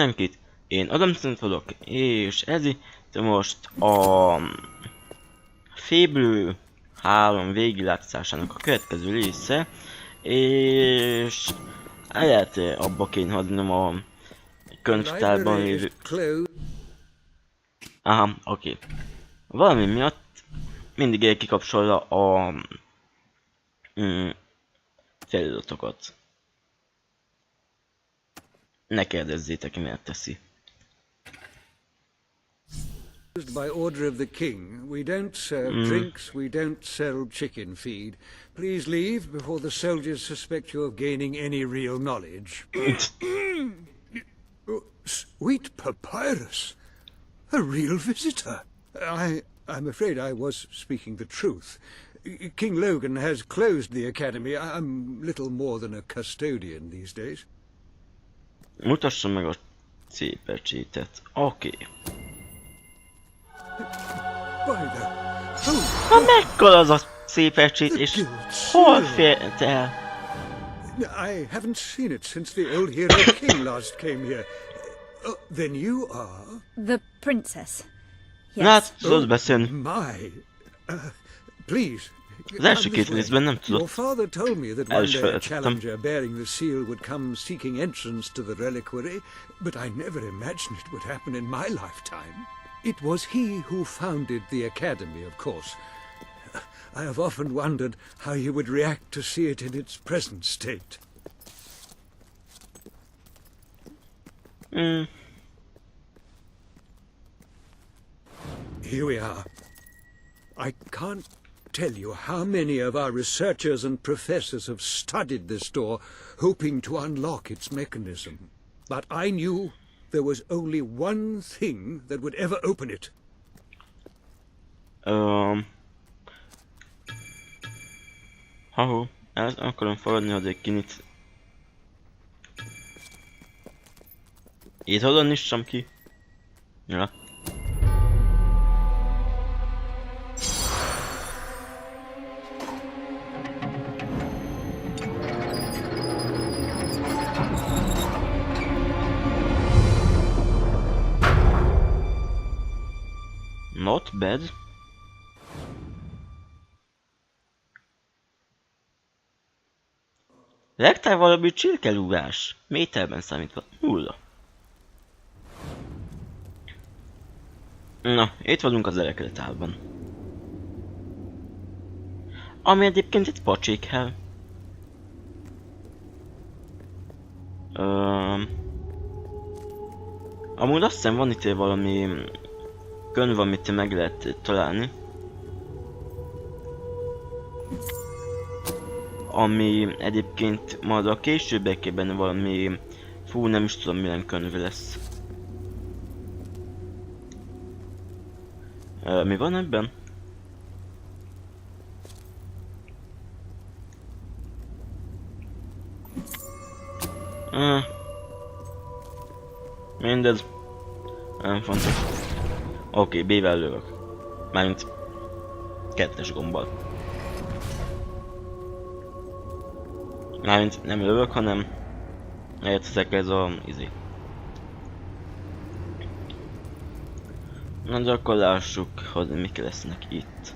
mindenkit, én Adamszint vagyok, és ez itt most a Fable 3 végiglátásának a következő része, és lehet abba kéne hagynom a könyvtárban lévő... Aha, oké. Valami miatt mindig kikapcsolja a feliratokat. Ne kérdezzétek, miért teszi. By order of the king, we don't serve drinks, we don't sell chicken feed. Please leave before the soldiers suspect you of gaining any real knowledge. Oh, sweet papyrus! A real visitor! I'm afraid I was speaking the truth. King Logan has closed the academy. I'm little more than a custodian these days. Mutassa meg a C-pecsétet. Oké. Na mekkora az a C-pecsét, és hol fért el? I haven't seen it since the old hero king last came here. Then you are... The princess. Na hát, tudod beszélni. My... please... Az első két részben nem tudott. Your father told me that one day a challenger bearing the seal would come seeking entrance to the reliquary, but I never imagined it would happen in my lifetime. It was he who founded the academy, of course. I have often wondered how he would react to see it in its present state. Here we are. I can't tell you how many of our researchers and professors have studied this door, hoping to unlock its mechanism. But I knew there was only one thing that would ever open it. El akarom fogadni az egy kinit. Itt oda nyissam ki. Ja. Not bad. Legtávolabbi csirkelúgás. Méterben számítva 0. Na, itt vagyunk az elekretálban. Ami egyébként egy pacsékhely. Amúgy azt hiszem van itt valami könyv, amit meg lehet találni. Ami egyébként majd a későbbiekben valami... Fú, nem is tudom milyen könyv lesz. Mi van ebben? Mindez. Nem fontos. Oké, B-vel lövök. Mármint... kettes gombbal. Mármint nem lövök, hanem... Értezek ez a... izé. Na, de akkor lássuk, hogy mik lesznek itt.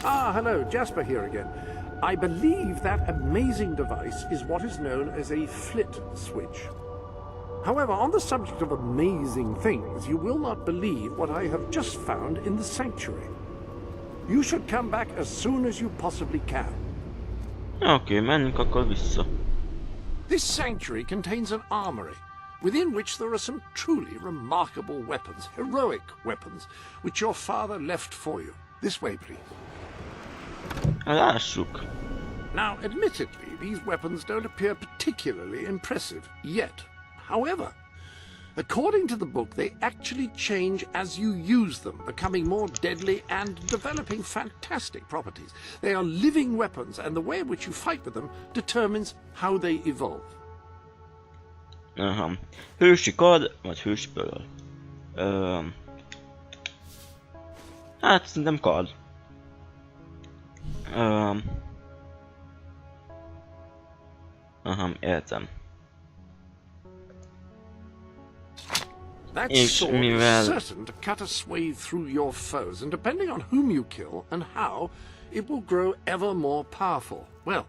Ah, hello, Jasper here again. I believe that amazing device is what is known as a flit switch. However, on the subject of amazing things, you will not believe what I have just found in the sanctuary. You should come back as soon as you possibly can. Okay, menjünk akkor vissza. This sanctuary contains an armory, within which there are some truly remarkable weapons, heroic weapons, which your father left for you. This way, please. Lássuk. Now, admittedly, these weapons don't appear particularly impressive yet. However, according to the book, they actually change as you use them, becoming more deadly and developing fantastic properties. They are living weapons, and the way in which you fight with them determines how they evolve. Aha. Hősi kard, vagy hősi pöl. Hát szerintem kard. Aha, értem. That És sword is mivel... certain to cut a swathe through your foes, and depending on whom you kill and how, it will grow ever more powerful. Well,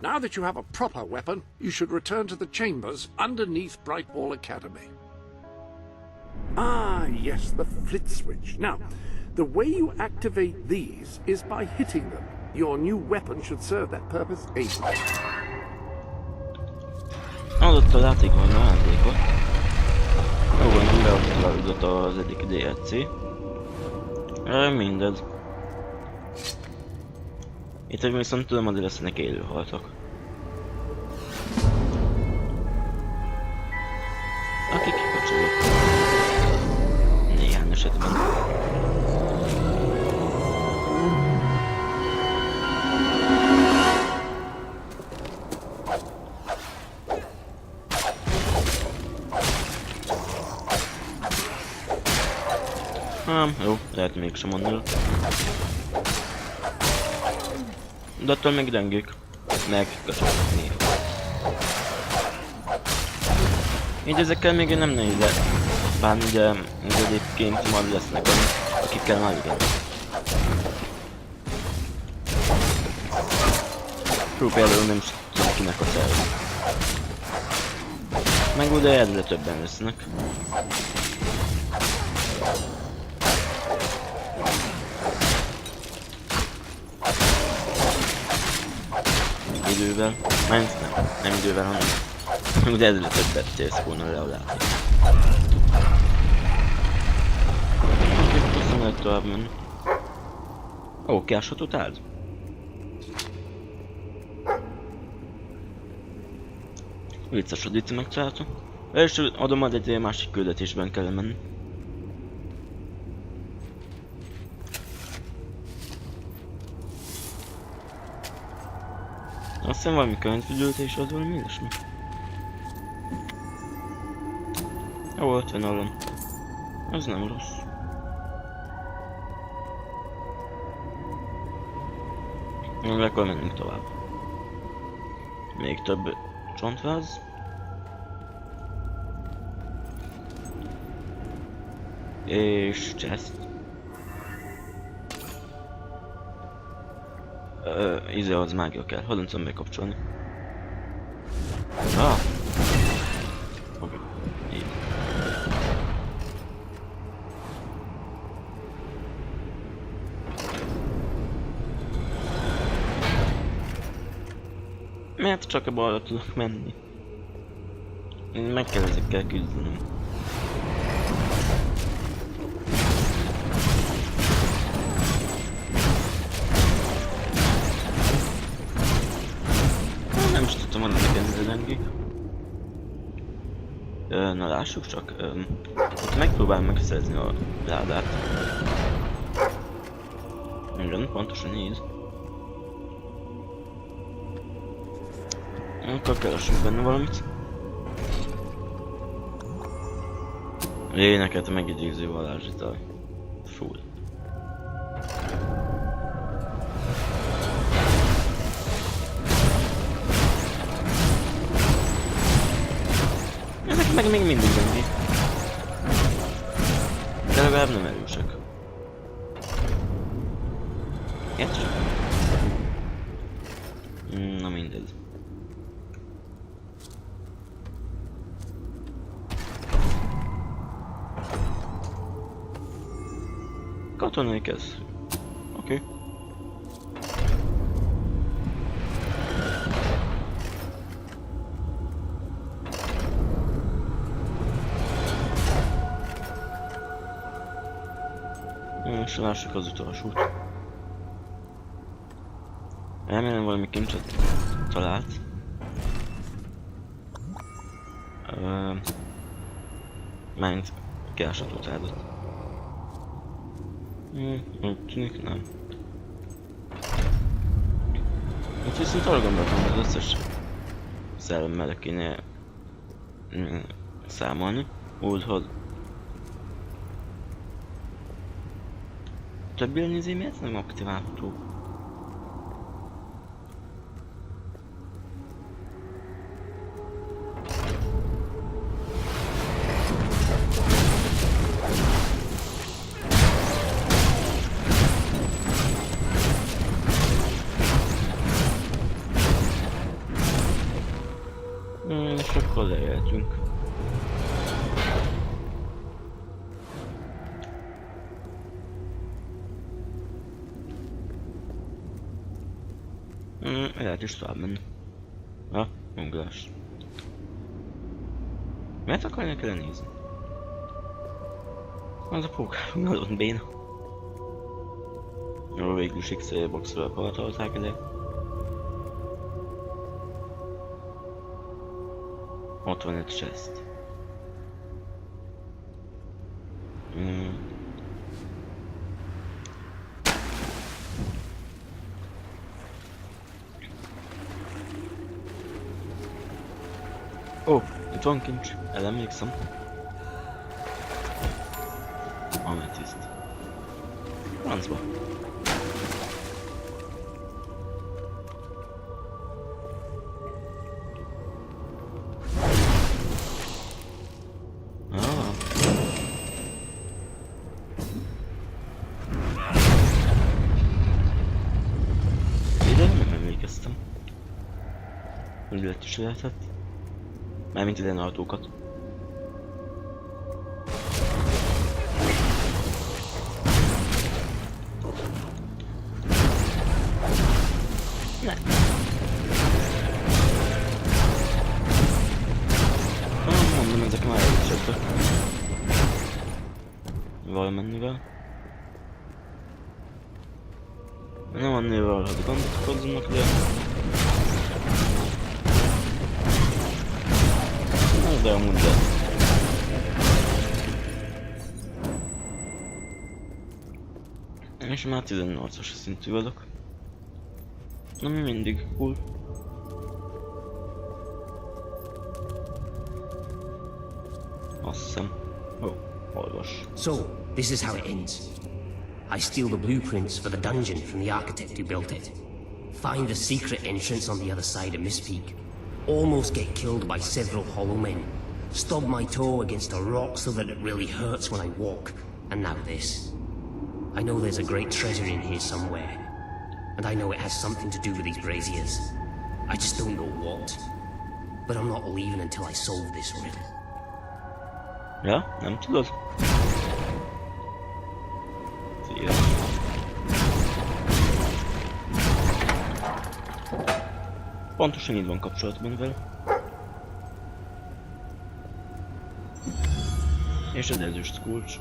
now that you have a proper weapon, you should return to the chambers underneath Brightwall Academy. Ah, yes, the flit switch. Now, the way you activate these is by hitting them. Your new weapon should serve that purpose ably. Adott a játék valami ajándékot. Jó, nem beadott az egyik DLC. Mindez. Itt viszont tudom, hogy lesznek élőhaltak. Akik kikapcsolók. Néhány esetben. Jó, lehet mégsem mondani. De attól még gyengék. Meg kacsolnak néha. Így ezekkel még nem nehéz le. Bár ugye egyébként majd lesznek olyanok, akikkel már igen. Hú, például nem is tudom kinek a szerve. Meg ugye egyre többen lesznek. Idővel, nem idővel, hanem ugye egyre többet térsz volna le a láték. Aztán lehet tovább menni. Ó, kiáshatott áld? Vicces, hogy itt megcsináltam. És adom, hogy egy másik küldetésben kell menni. Azt hiszem valami könyvgyűjtés az valami ilyesmi. Jó, 50 alum. Ez nem rossz. Nem, akkor menjünk tovább. Még több csontváz. És chest. Az mágia kell, hadd nem tudom bekapcsolni. Oké, így. Miért csak a balra tudok menni? Meg kell ezekkel küzdenem. Nem is tudtam, hogy nekem gyengék. Na lássuk csak. Itt megpróbálom megszerezni a ládát. Igen, pontosan így. Akkor keresünk benne valamit. Éneket megidéző varázsital. Full. Ezek meg még mindig gyengék. De legalább nem erősek. Értsük? Na mindegy. Katonai kezd. Oké. És lássuk az utolsót. Remélem valami kincset talált. Mind kiásatott áldott. Úgy tűnik, nem. Itt viszont arra gondoltam, hogy az összes szellemmel kéne számolni. Úgyhogy többi nézé miért nem aktiválható? leéltünk. Lehet is tovább menni. Ha, ugrás. Miért akarják lenézni? Az a pókár nagyon béna. Jó, végül is X-boxról palatolták ide. Ott van egy chest. Ó, itt van kincs, emlékszem. Ametiszt. Francba. Ide nem emlékeztem. Hogy lett is lehetett. Mármint ide autókat. Ne. Mondom, ezek már elviseltek. Valamennyivel. Nem annyival, hogy gondot okozzanak, de... De amúgy de. És már 18-as szintű vagyok. Ami mindig cool. Azt hiszem. Ó, olvas. So, this is how it ends. I steal the blueprints for the dungeon from the architect who built it. Find the secret entrance on the other side of Mistpeak. Almost get killed by several hollow men. Stub my toe against a rock so that it really hurts when I walk. And now this. I know there's a great treasure in here somewhere. And I know it has something to do with these braziers. I just don't know what. But I'm not leaving until I solve this riddle. Ja, nem tudod? Szia. Pontosan így van kapcsolatban vele. És az ezüst kulcs.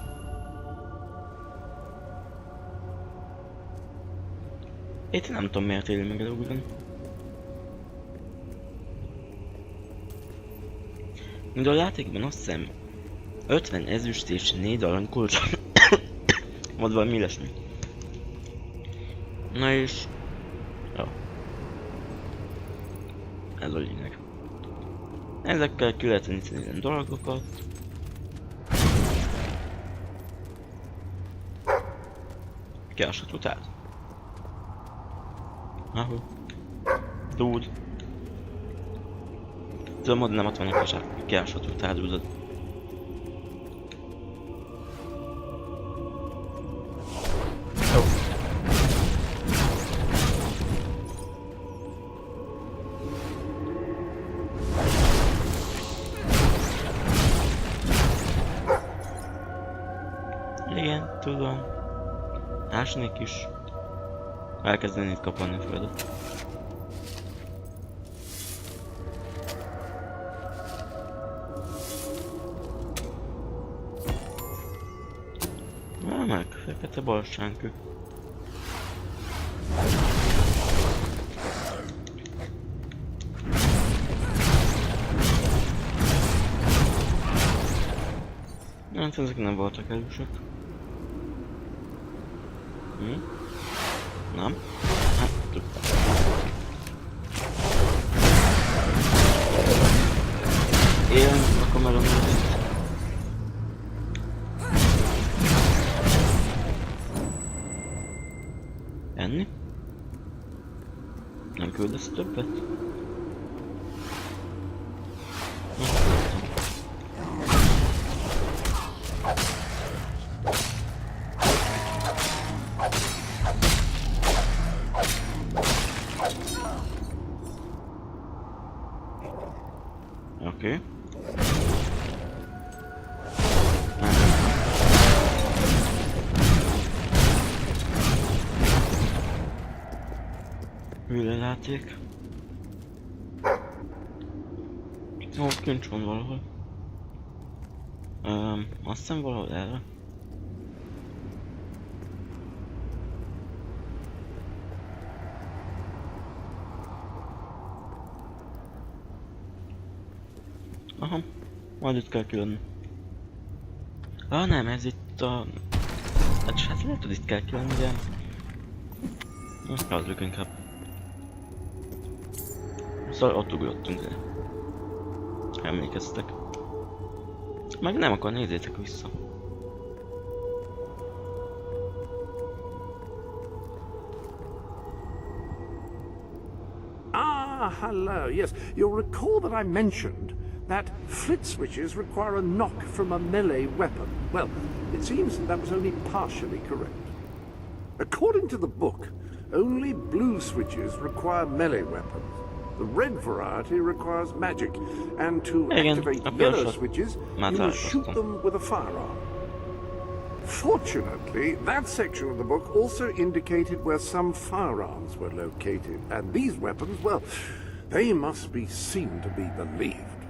Itt nem tudom miért éli meg előbb. Mind a játékban azt hiszem 50 ezüst és 4 arany kulcs. Vagy valami ilyesmi. Na és... Jó. Ez a lényeg. Ezekkel ki lehet nyitni ilyen dolgokat. Kiásható tárgy. Ahol. Dude. Tudom, hogy nem ott van egy kiásható tárgyúzat. Jó. Igen, tudom. Ásnék is. Elkezdenéd kapni a földet. Meg, fekete balsánkő. Hát ezek nem voltak erősek. Nem? Hát, tudtam. Én akkor már enni? Nem küldesz többet? Oké. Hüllejáték. Ó, kincs van valahol. Azt hiszem valahol erre. Aha, majd itt kell kilönni. Nem, ez itt a... Hát lehet, hogy itt kell kilönni, de... Hagyjuk inkább. Szóval ott ugrottunk, de... Emlékeztek. Meg nem, akkor nézzétek vissza. Hello. Yes, you'll recall that I mentioned that flit switches require a knock from a melee weapon. Well, it seems that was only partially correct. According to the book, only blue switches require melee weapons. The red variety requires magic, and to activate yellow switches, you must shoot them with a firearm. Fortunately, that section of the book also indicated where some firearms were located, and these weapons, well, they must be seen to be believed.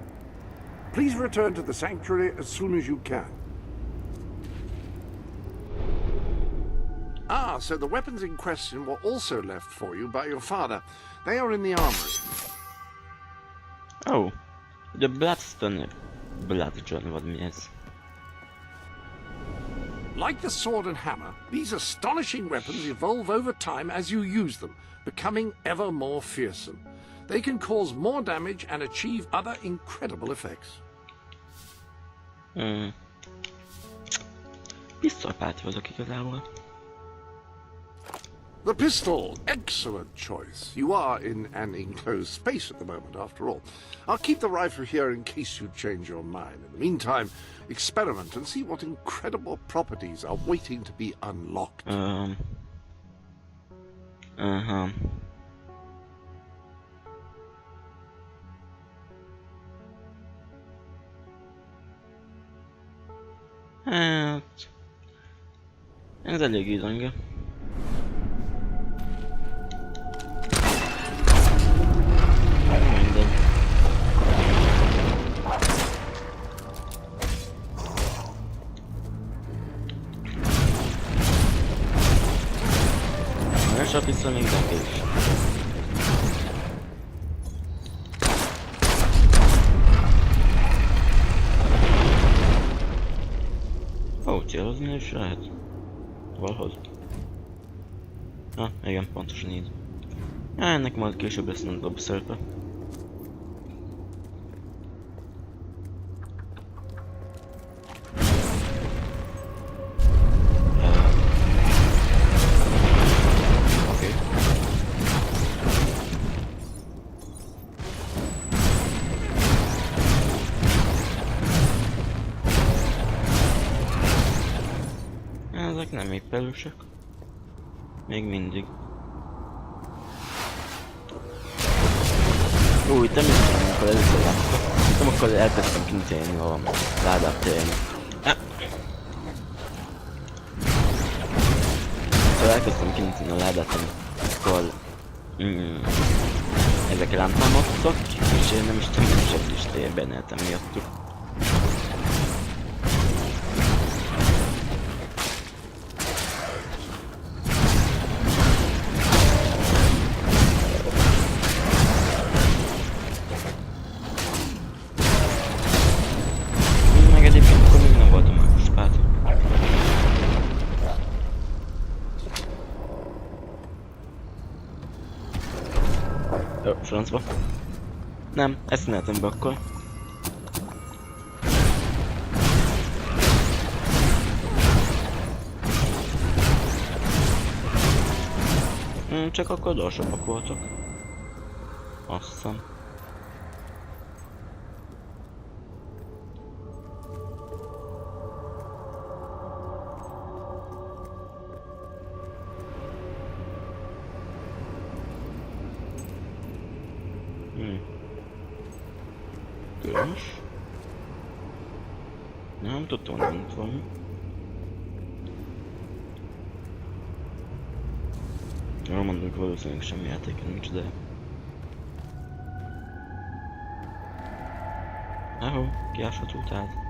Please return to the sanctuary as soon as you can. So the weapons in question were also left for you by your father. They are in the armory. Oh, the Bloodstone... Bloodstone, what means? Like the sword and hammer, these astonishing weapons evolve over time as you use them, becoming ever more fearsome. They can cause more damage and achieve other incredible effects. Pisztolypáti vagyok igazából. The pistol, excellent choice. You are in an enclosed space at the moment, after all. I'll keep the rifle here in case you change your mind. In the meantime, experiment and see what incredible properties are waiting to be unlocked. Hát... Ez elég izonga. Mindegy. És a pisztoly még nem kés. Ó, célozni is lehet. Valahogy. Igen, pontosan így. Ennek majd később lesz nagyobb szerepe. Oké. Ezek nem épp erősek. Még mindig. Itt nem is tudom, amikor először láttam. Nem, akkor elkezdtem kintélni a ládát télni. Szóval elkezdtem kintélni a ládát, amikor ezek rám támadtak, és én nem is tudom, hogy a listájában éltem miattuk. Francba. Nem, ezt ne be akkor. Csak akkor gyorsabbak voltak. Azt hiszem. Különös. Nem tudtam, hogy itt van. Jól mondjuk, valószínűleg semmi játék nincs, de... Ahó, kiásható tehát.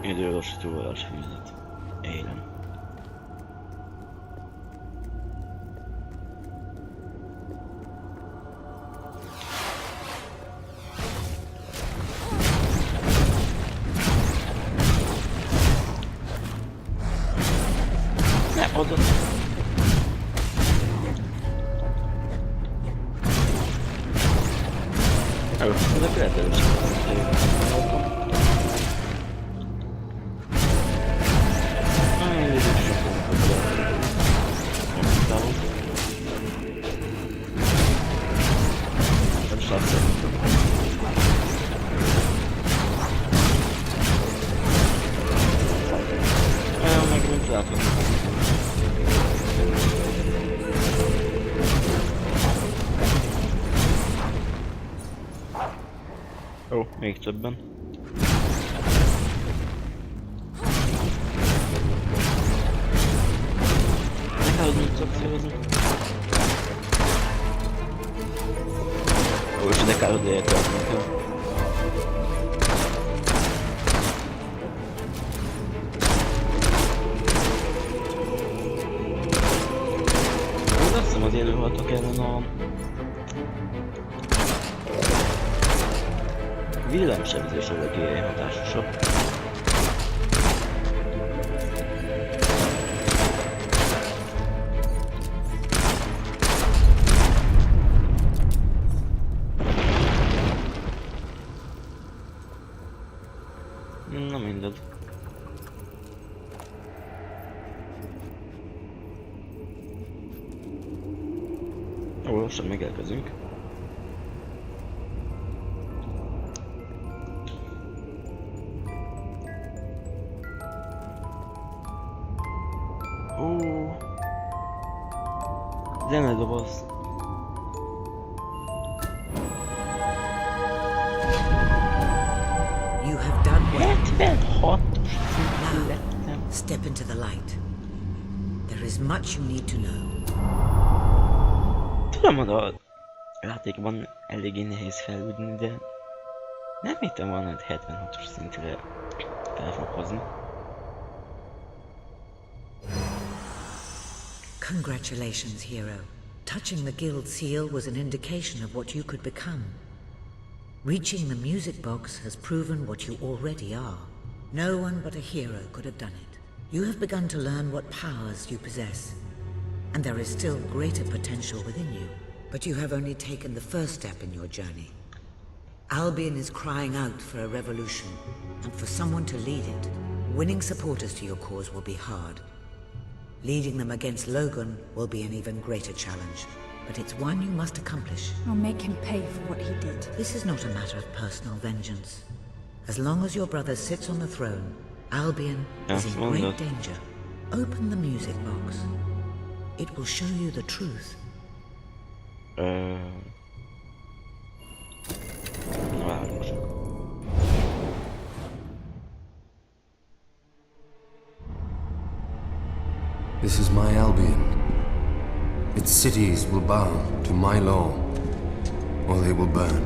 Időlassítóval fűzött. Élem. Ne, oda! Ó, ez a Creaturesteam. Ó, még többen. Ne kell, hogy mit tudok szélezni. Ó, és ne kell, hogy értelmezni kell. Azt hiszem az élőhaltak ellen a... villámsebzés a legély hatásosabb. Na mindegy. Ó, lassan megérkezünk. Zenedoboz. You have done well. 76 Now, step into the light. There is much you need to know. Tudom, hogy a játékban eléggé nehéz felüdni, de nem hittem volna, hogy 76-os szintre fel fog hozni. Congratulations, hero. Touching the guild seal was an indication of what you could become. Reaching the music box has proven what you already are. No one but a hero could have done it. You have begun to learn what powers you possess, and there is still greater potential within you. But you have only taken the first step in your journey. Albion is crying out for a revolution, and for someone to lead it. Winning supporters to your cause will be hard. Leading them against Logan will be an even greater challenge, but it's one you must accomplish. I'll make him pay for what he did. This is not a matter of personal vengeance. As long as your brother sits on the throne, Albion is in great danger. Open the music box. It will show you the truth. This is my Albion. Its cities will bow to my law, or they will burn.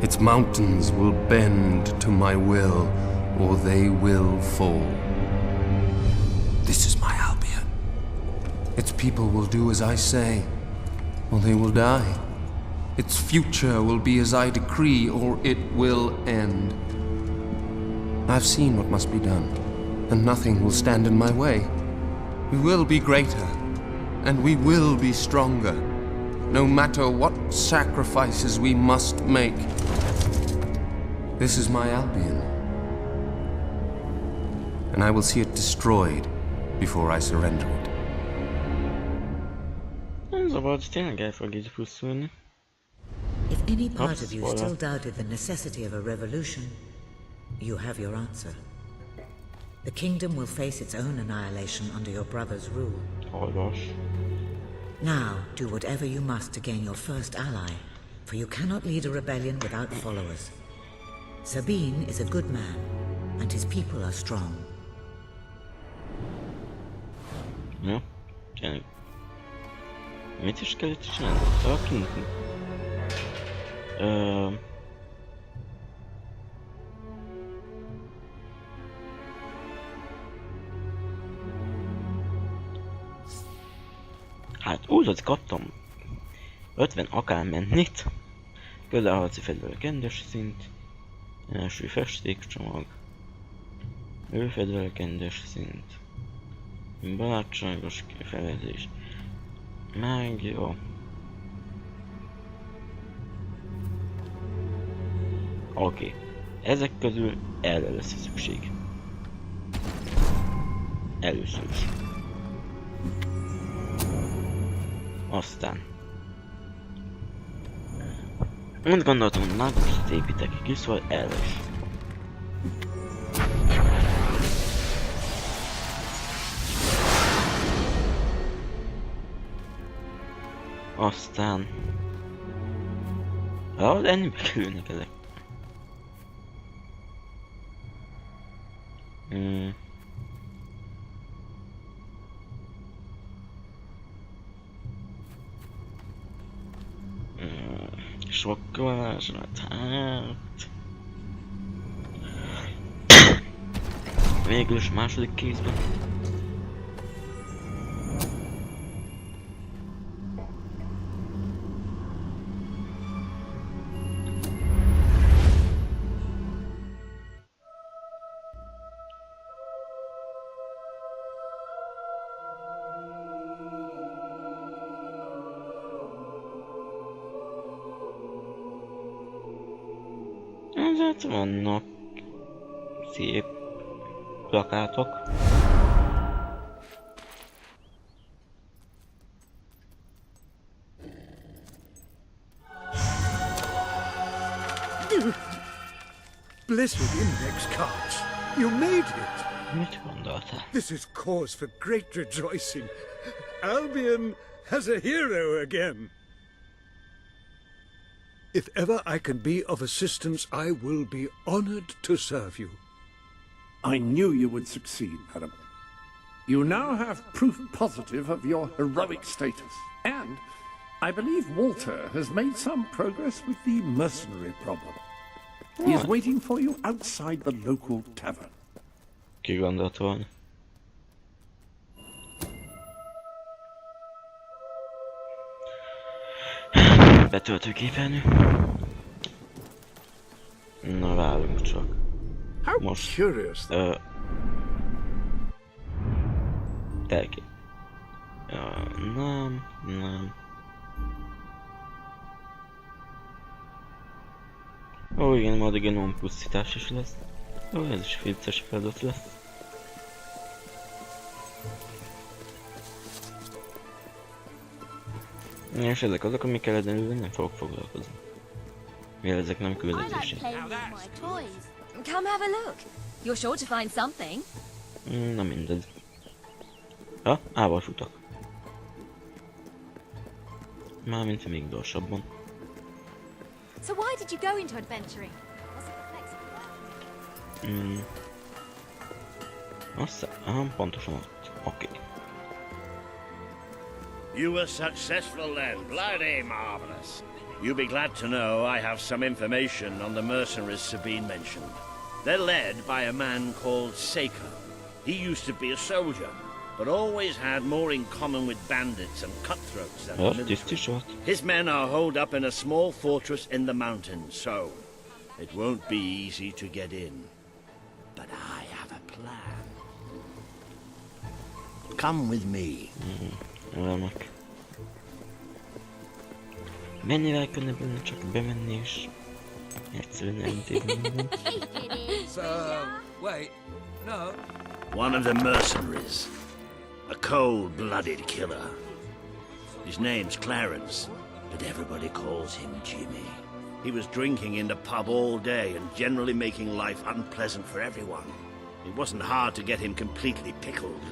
Its mountains will bend to my will, or they will fall. This is my Albion. Its people will do as I say, or they will die. Its future will be as I decree, or it will end. I've seen what must be done, and nothing will stand in my way. We will be greater, and we will be stronger, no matter what sacrifices we must make. This is my Albion, and I will see it destroyed before I surrender it. Zobacz, tényleg el fog így pusztulni. If any part of you still doubted the necessity of a revolution, you have your answer. The kingdom will face its own annihilation under your brother's rule. Oh gosh. Now, do whatever you must to gain your first ally, for you cannot lead a rebellion without followers. Sabine is a good man, and his people are strong. Ja, tényleg. Mit is kell itt csinálni? Talking? Hát úgy, hogy kaptam 50 akármennit. Közelharci fegyverek rendes szint. Első festékcsomag. Őfegyverek rendes szint. Barátságos kifejezés. Meg jó. Oké. Ezek közül erre lesz szükség. Először is. Aztán. Úgy gondoltam, hogy mágust építek ki, szóval erre is. Aztán... de ennyibe kerülnek ezek. Sokkal másnat, hát... Végül is második kézben. Ezért vannak szép plakátok. Blessed index cards. You made it. Mit gondoltál? This is cause for great rejoicing. Albion has a hero again. If ever I can be of assistance, I will be honored to serve you. I knew you would succeed, madam. You now have proof positive of your heroic status. And I believe Walter has made some progress with the mercenary problem. He is waiting for you outside the local tavern. Ki gondolt volna? Betöltőképernyő. Na, várjunk csak. Most... Telké. Nem. Ó, igen, majd a genom pusztítás is lesz. Ó, ez is vicces feladat lesz. És ezek azok, amikkel ezen nem fogok foglalkozni. Mivel ezek nem küldetések. Come have a look. You're sure to find something. Na mindegy. Ja, ával futok. Mármint még gyorsabban. So why did you go into adventuring? Was it flexible? Azt pontosan ott. Oké. You were successful then. Bloody marvelous. You'll be glad to know I have some information on the mercenaries Sabine mentioned. They're led by a man called Seiko. He used to be a soldier, but always had more in common with bandits and cutthroats than the military. His men are holed up in a small fortress in the mountains, so it won't be easy to get in. But I have a plan. Come with me. Remek. Mennyivel könnyebb lenne csak bemenni és egyszerűen elintézni mindent. So, wait, no. One of the mercenaries. A cold-blooded killer. His name's Clarence, but everybody calls him Jimmy. He was drinking in the pub all day and generally making life unpleasant for everyone. It wasn't hard to get him completely pickled.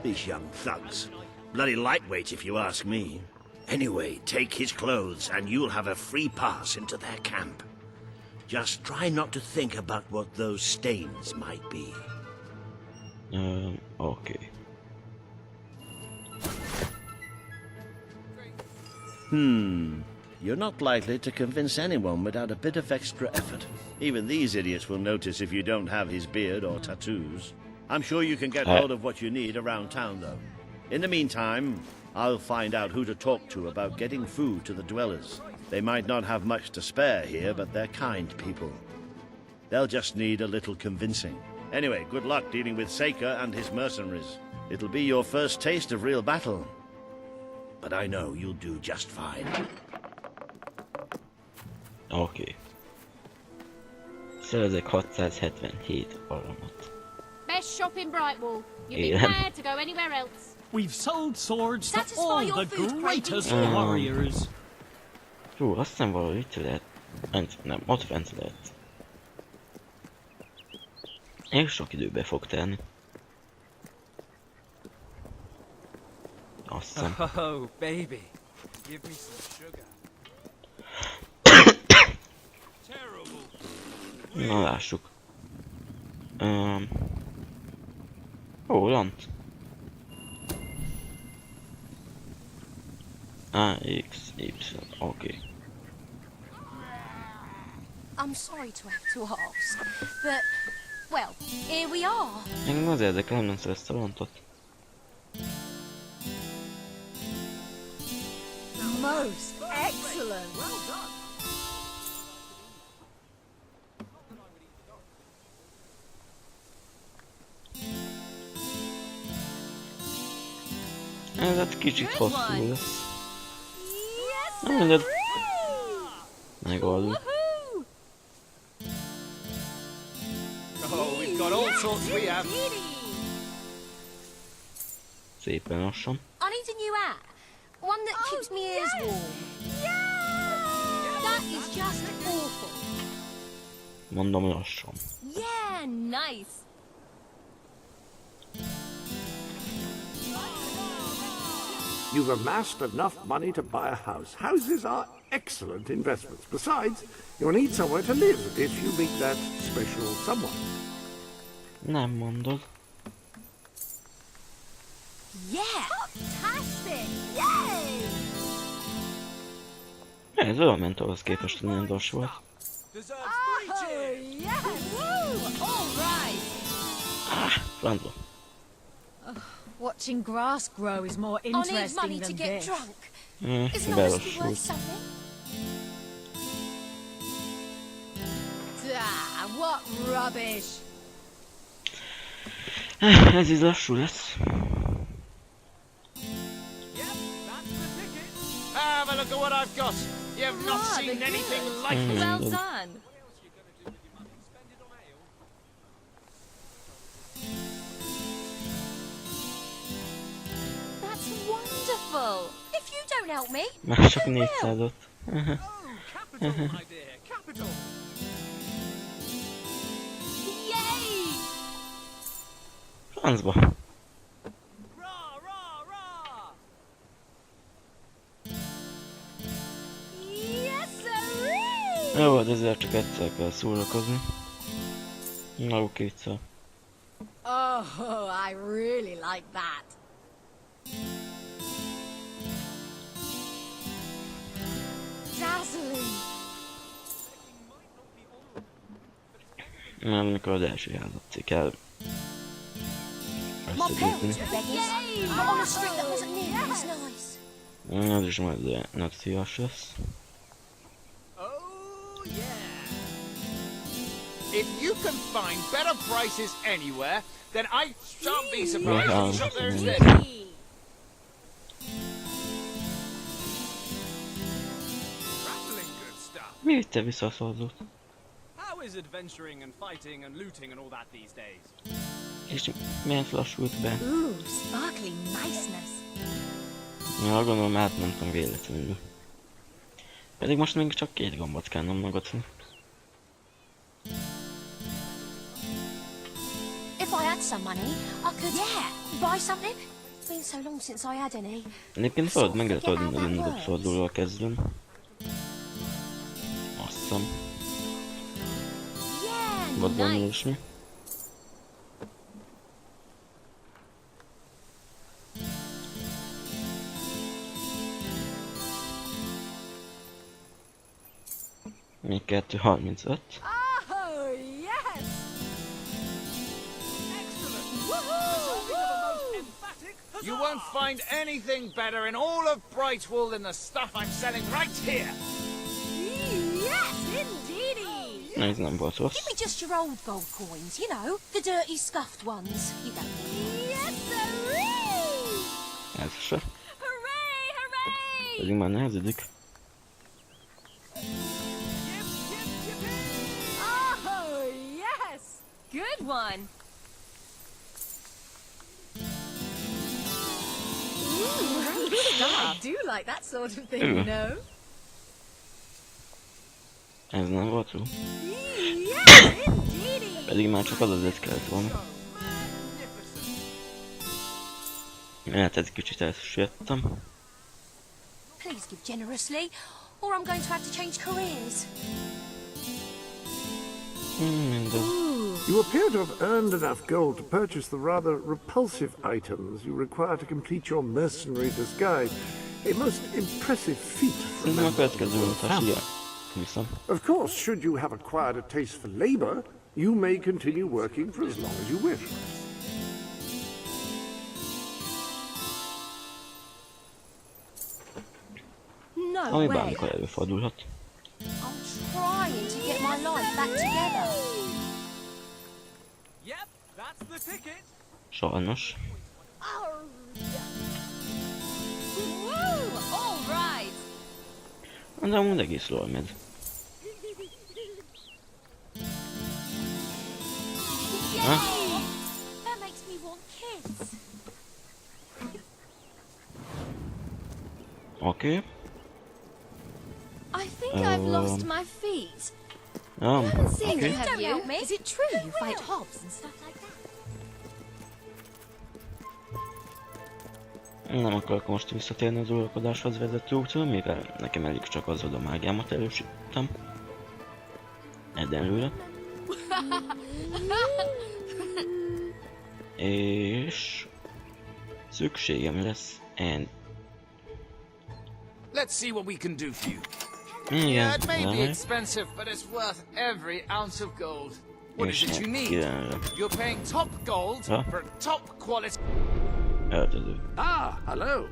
These young thugs. Bloody lightweights, if you ask me. Anyway, take his clothes and you'll have a free pass into their camp. Just try not to think about what those stains might be. Okay. You're not likely to convince anyone without a bit of extra effort. Even these idiots will notice if you don't have his beard or tattoos. I'm sure you can get hold of what you need around town, though. In the meantime, I'll find out who to talk to about getting food to the dwellers. They might not have much to spare here, but they're kind people. They'll just need a little convincing. Anyway, good luck dealing with Seika and his mercenaries. It'll be your first taste of real battle. But I know you'll do just fine. Oké. Szerezek 677 aranyat. Best shop in Brightwall. You'd be Yeah. glad to go anywhere else. We've sold swords to Satisfy all your the food greatest cravings. warriors. Jó, azt hiszem valahogy itt lehet. Nem, ott fent lehet. Elég sok időbe fog tenni. Azt hiszem. Oh, baby. Give me some sugar. Na lássuk. Ó, lant. A, X, Y, oké. I'm sorry to have to ask, but, well, here we are. Engem az érdekel, nem szerezte a lantot. Most excellent. Well done. Ez egy kicsit hosszú lesz. Yes, Nem mondod. sir. Megoldjuk. Woohoo! Oh, we've got all sorts we have. Szépen lassan. I need a new hat. One that keeps me ears warm. That is just awful. Mondom lassan. Yeah, nice. You've amassed enough money to buy a house. Houses are excellent investments. Besides, you'll need somewhere to live if you meet that special someone. Nem mondod. Yeah, fantastic. Yay! Ez olyan mentorhoz képest, hogy nagyon gyors volt. Oh, yes. Woo! All right. Francba. Watching grass grow is more I need interesting money to than get this. drunk. Isn't honesty worth Belasult. something? Ah, what rubbish. Ez így lassú lesz. Have a look at what I've got. You've not seen anything like it. Well done. That's wonderful. If you don't help me, Már csak who will? 400-ot. Capital, my dear, capital. Yay! Francba. Rah, rah, rah. Yes, sir. Jó, de ezzel csak egyszer kell szórakozni. Na, oké, kétszer. Oh, I really like that. Dazzling. Nem, amikor az első házat kell My parents összegyűjteni. were beggars, but on a street that wasn't nearly as nice. Ez is majd nagy szívas lesz. Oh, yeah. If you can find better prices anywhere, then I shan't be surprised if you shop there instead. Rattling good stuff. Mi vitte vissza a szorzót? How is adventuring and fighting and looting and all that these days? És miért lassult be? Ooh, sparkly niceness. Ja, gondolom átmentem véletlenül. Pedig most még csak 2 gombot kell nyomogatni. If I had some money, I could, buy something. been so long since I had any. Egyébként szabad meg lehet adni nagyon nagyobb fordulóval kezdőn. Azt hiszem. Vagy valami ilyesmi. Még 2:35. Oh, yes! You won't find anything better in all of Brightwall than the stuff I'm selling right here. Yes, indeedy! Ez nem volt rossz. Give me just your old gold coins, you know, the dirty, scuffed ones. You go. Yes, sirree! Ez se. Hooray, hooray! Pedig már nehezedik. Oh, yes! Good one! I do like that sort of thing, you know. Ez nem volt jó. Yes, indeedy! Pedig már csak az azért kellett volna. Lehet egy kicsit elsüllyedtem. Please give generously, or I'm going to have to change careers. Minden. You appear to have earned enough gold to purchase the rather repulsive items you require to complete your mercenary disguise. A most impressive feat from Szerintem a következő utás, igen. Viszont. Of course, should you have acquired a taste for labor, you may continue working for as long as you wish. No Ami way. bármikor előfordulhat. I'm trying to get my life back together. Yep, that's the ticket. Sajnos. Woo! All right! De amúgy egész jól megy. Yay! That makes me want kids. Oké. I think I've lost my feet. Oké. Seen you, have you? Is it true you fight hobbs and stuff like that? Nem akarok most visszatérni az uralkodáshoz vezető útról, mivel nekem elég csak azzal a mágiámat erősítettem. Egyenlőre. És szükségem lesz Let's see what we can do for you. igen, Yeah, it may be expensive, but it's worth every ounce of gold. What is it you need? You're paying top gold for top quality. Öltöző. Ah, hello.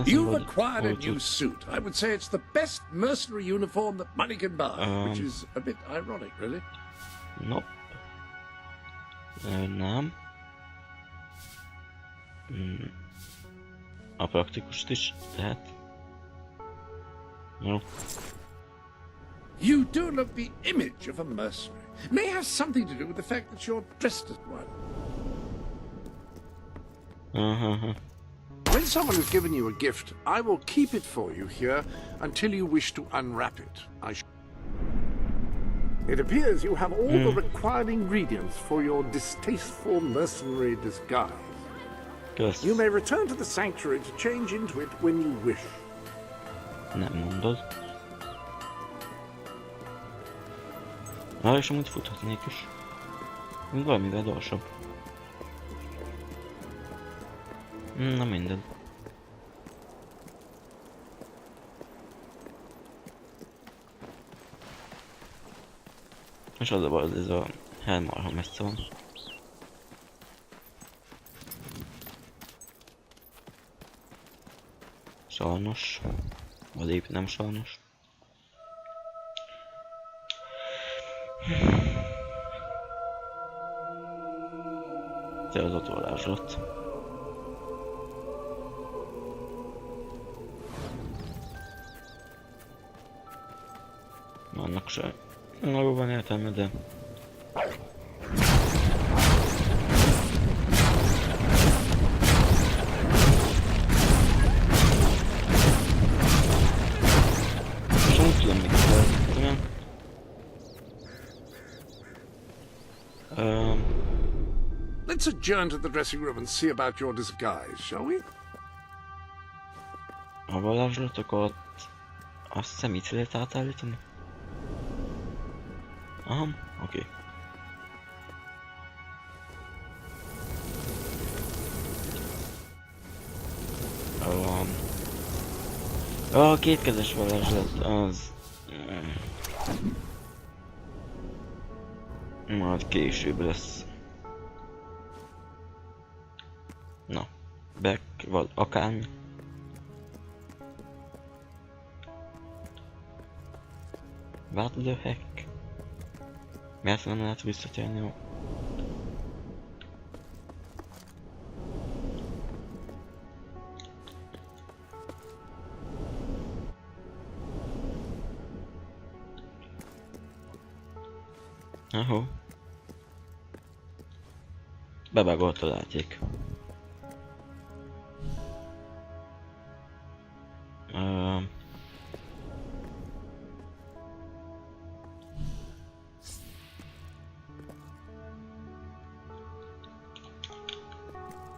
You've acquired a new suit. I would say it's the best mercenary uniform that money can buy, which is a bit ironic, really. Nope. Nem. A praktikust is lehet. Jó. You do look the image of a mercenary. May have something to do with the fact that you're dressed as one. When someone has given you a gift, I will keep it for you here until you wish to unwrap it. It appears you have all the required ingredients for your distasteful mercenary disguise. Kösz. You may return to the sanctuary to change into it when you wish. Nem mondod. És amúgy futhatnék is. Valamivel gyorsabb. Na minden. És az a baj, ez a hely marha messze van. Sajnos. Vagy épp nem sajnos. Te az otolás lett. Annak se nagyon van értelme, de... És nem tudom, mit kell. 2 Let's adjourn to the dressing room and see about your disguise, shall we? A varázslatokat azt hiszem itt lehet átállítani. Aha, oké. A kétkezes varázslat az... majd később lesz. Na, back vagy akármi. Vártad a hack? Miért nem lehet visszatérni? Jó. Ahó. Bebagolt a láték.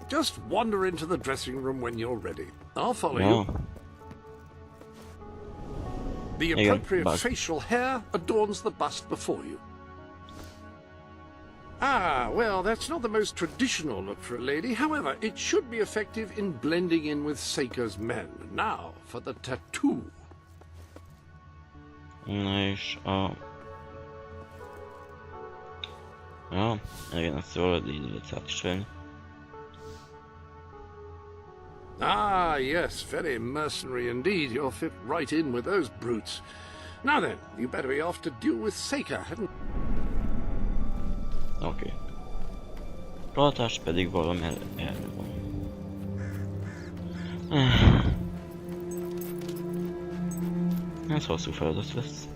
Just wander into the dressing room when you're ready. I'll follow No. you. The appropriate facial hair adorns the bust before you. Ah, well, that's not the most traditional look for a lady. However, it should be effective in blending in with Seika's men. Now, for the tattoo. Na és a... Ja, igen, ezt jól így lehet átcsinálni. Ah, yes, very mercenary indeed. You'll fit right in with those brutes. Now then, you better be off to deal with Seika, hadn't... Oké. Tartás pedig valami erre van. Ez hosszú feladat lesz.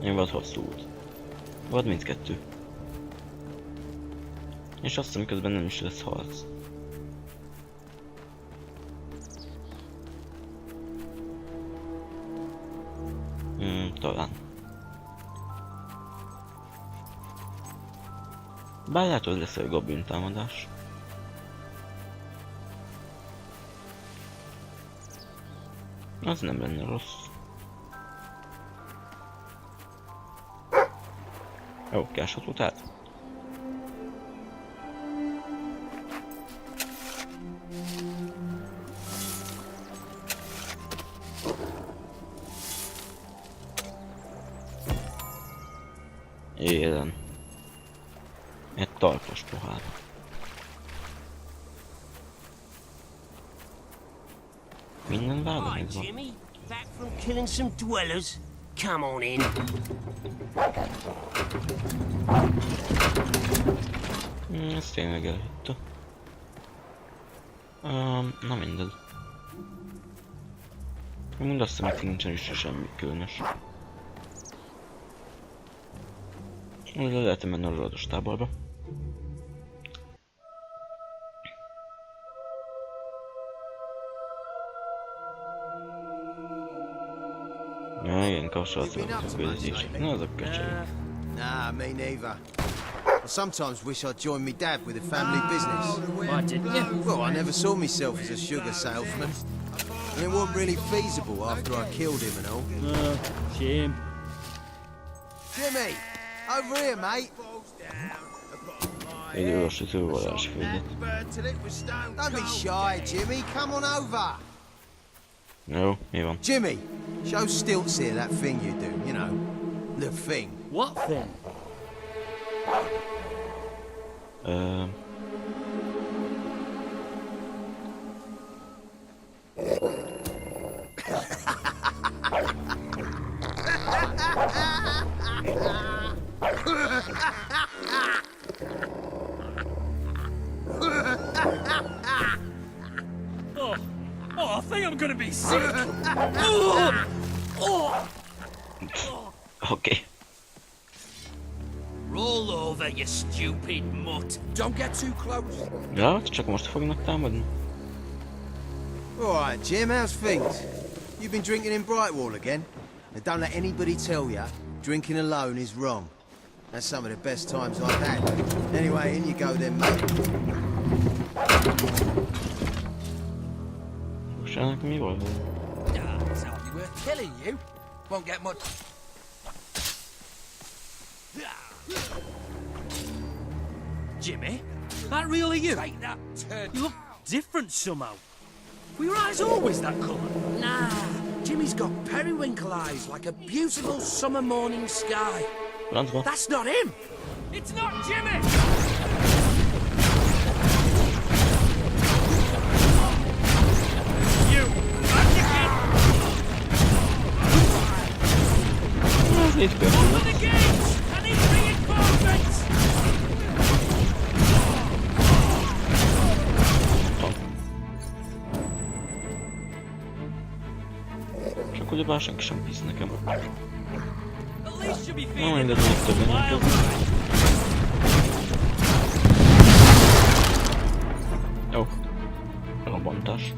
Én vagy hosszú út. Vagy mindkettő. És azt hiszem közben nem is lesz harc. Talán. Bár lehet, hogy lesz egy goblin támadás. Az nem lenne rossz. Jó, káshatott át. Élen. Egy tarkos pohár. Minden vágod Hi, ez van. Jimmy. Back from killing some dwellers? Come on in. Ez tényleg elhitte. Na mindegy. Mondd azt, hogy nincsen is semmi különös. Lehet menni a zsoldos táborba. Ja, igen, kapcsolatban a küldetések. Na, azok köcsögök. Nah, me neither. I sometimes wish I'd joined me dad with a family business. Why didn't you? Well, I never saw myself as a sugar salesman. And it wasn't really feasible after I killed him and all. Shame. Jimmy! Over here, mate! Egy őrösítő varázsköldet. Don't be shy, Jimmy. Come on over. Jó, mi van? Jimmy, show Stilts here that thing you do, you know. The thing. What thing? Oh, I think I'm gonna be sick. Oké. Roll over, you stupid mutt. Don't get too close. Ja, csak most fognak támadni. All right, Jim, how's things? You've been drinking in Brightwall again? Now, don't let anybody tell you drinking alone is wrong. That's some of the best times I've had. Anyway, in you go then, mate. Usálnak mi volt? It's hardly worth killing you. Won't get much. Jimmy, that really you? Take that turd. You look different somehow. Were your eyes always that colour? Nah, Jimmy's got periwinkle eyes like a beautiful summer morning sky. Francba. That's not him. It's not Jimmy! You! Open the gates! I need reinforcements! Csak ugyebár senki sem hisz nekem. At least you'll be Na feeding mindegy, the még többen wild nem Jó. Robbantás.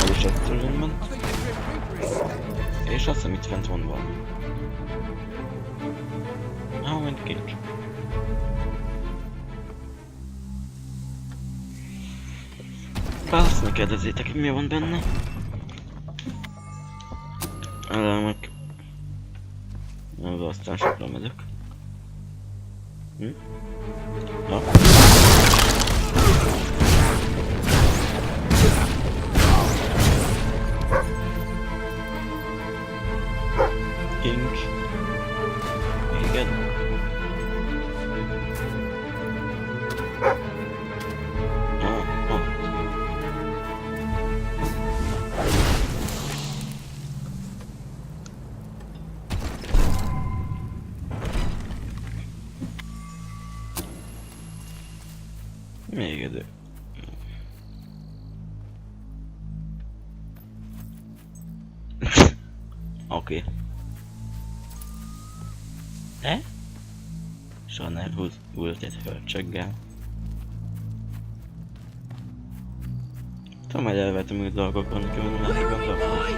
Ez is egyszerűen ment. És azt hiszem itt fent van valami. Ment kincs. Azt ne kérdezzétek, mi van benne. Elemek. Aztán sokra megyek. Ja. Kincs. Igen. Még idő. Oké. De? Soha ne húzott egy hölgyseggel. Tudom, hogy elvettem még dolgokon, nekem nem látok gondolkodni.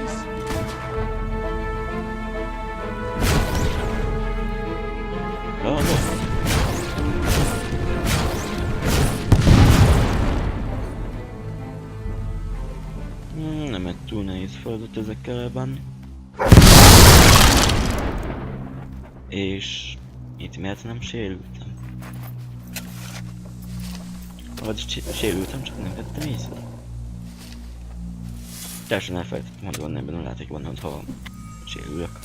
Nem egy túl nehéz feladat ezekkel elbánni. És itt miért nem sérültem? Vagy sérültem, csak nem vettem észre. Teljesen elfelejtettem, hogy van ebben a látékban, hogy ha sérülök.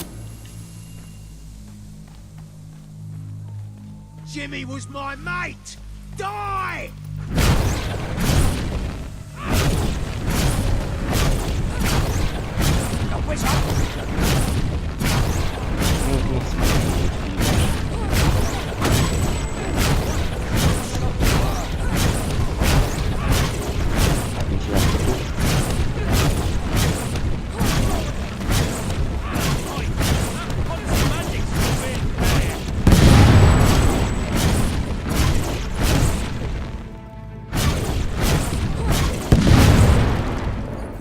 Jimmy was my mate! Die!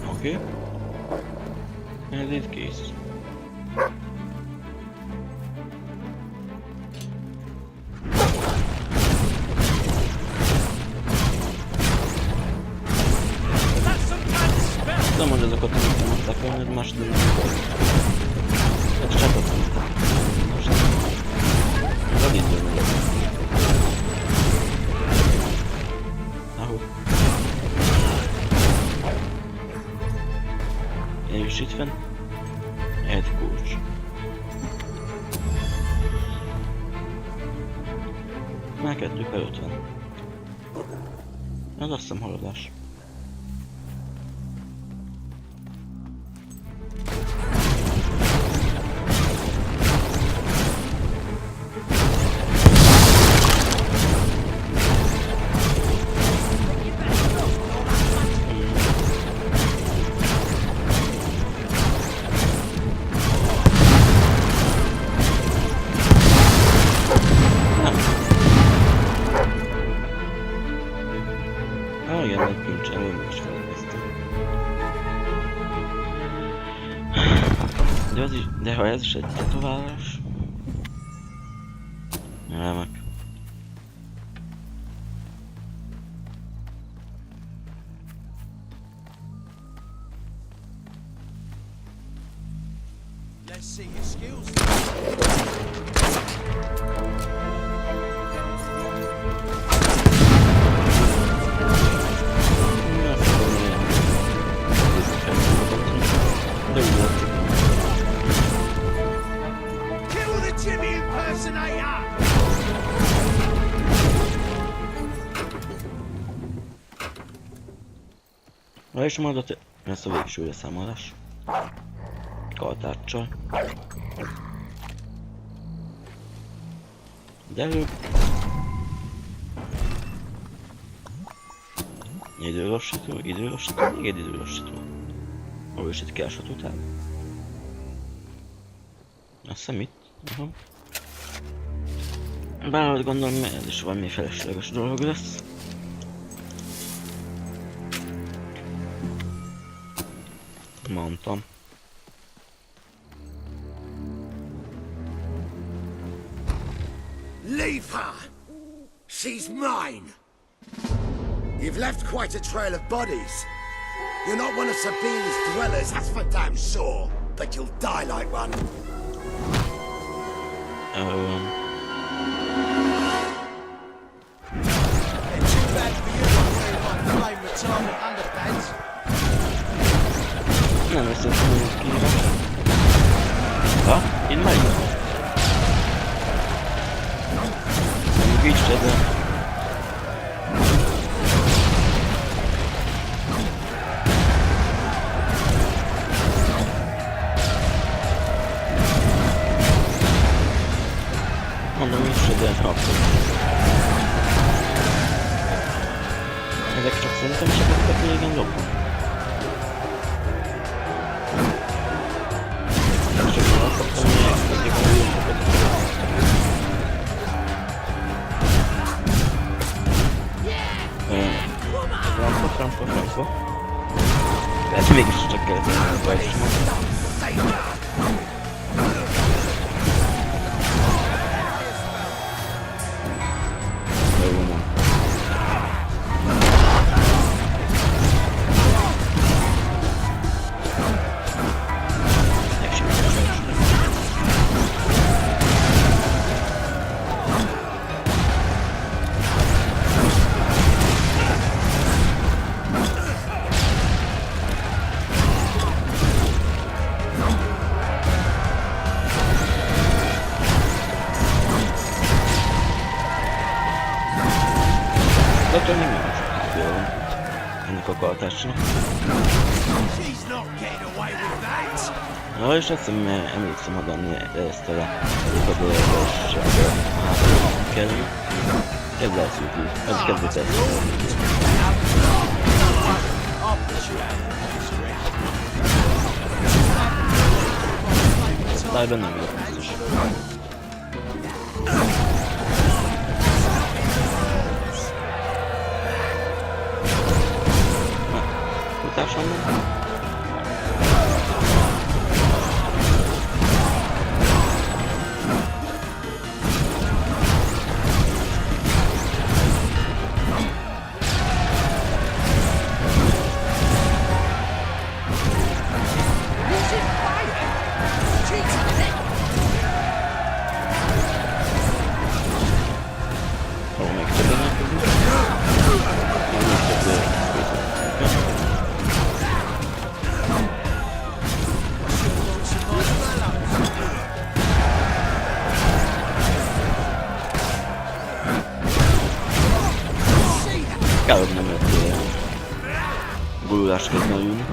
Oké. Ez itt kész. Nem mondja azokat, amit nem adták volna, hogy második nem volt. Hát csapottam. Most ragítól megyek. Ahol. És itt fenn egy kulcs. Már 2/50. Ez azt hiszem haladás. Ja igen, egy kincsem, is felvesztem. De ha ez is egy tetoválás... Remek. Let's see your skills. Kill the Jimmy impersonator! Na és majd lesz a végső leszámolás. Kaltárcsal. De előbb... Időlassító, még egy időlassító. Ó, és egy kersot után. Azt hiszem itt. Bár ahogy gondolom, ez is valami felesleges dolog lesz. Mondtam. Leave her! She's mine! You've left quite a trail of bodies. You're not one of Sabine's dwellers, that's for damn sure. But you'll die like one. It's too bad for you not wearing my flame retardant underpants. Nem veszem fel kívül. Ha? Én megyek. Nem gicsed el. Mondom, gicsed el, akkor. Ezek csak szerintem segítettek régen lopni. Rampa. Ez mégis csak kellett volna is. Ja, és azt hiszem, emlékszem megadni ezt a előadósságot a hátul kellene. Ez lesz úgy, ez kezdett ezt. Bár benne nem vagyok biztos. Utásom van. Kár, hogy nem lettél gululás közben ülni.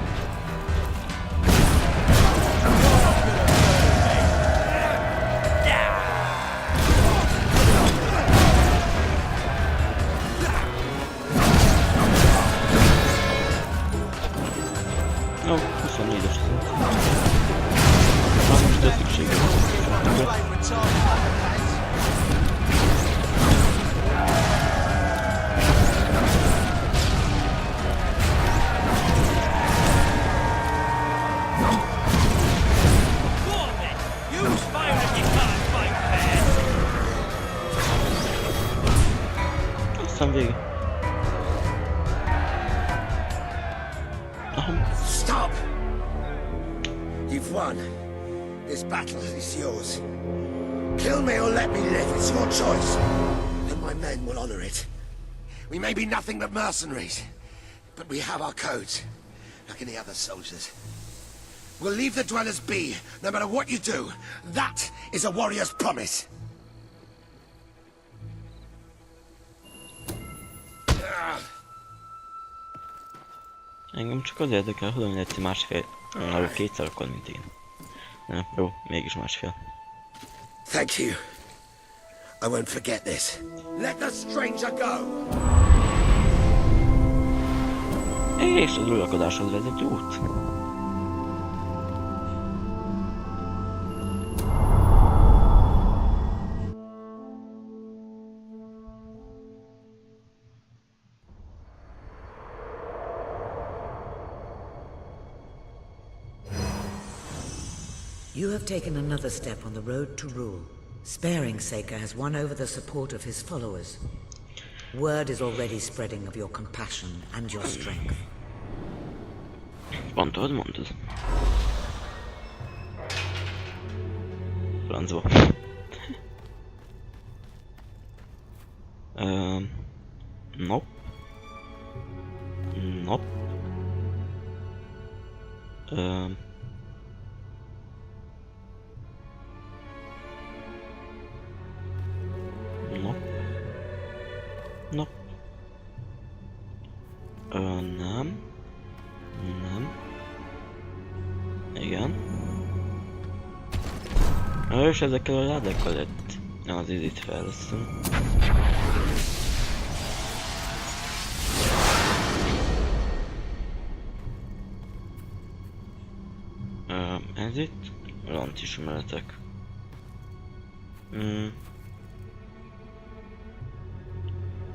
Jó, 24-es szint. Már most több szükségem. játszom végig. Stop! You've won. This battle is yours. Kill me or let me live, it's your choice. And my men will honor it. We may be nothing but mercenaries, but we have our codes, like any other soldiers. We'll leave the dwellers be, no matter what you do. That is a warrior's promise. Engem csak az érdekel, hogy egy másfél, arról kétszer akkor, mint én. Nem, jó, mégis másfél. Thank you. I won't forget this. Let the stranger go! És az uralkodáshoz vezető út. You have taken another step on the road to rule. Sparing Seika has won over the support of his followers. Word is already spreading of your compassion and your strength. Mondod. Francba. Nope. Nope. Nope. Nem. Igen. És ezekkel a ládákkal lett az izit fejleszteni. Ez itt rantismeretek.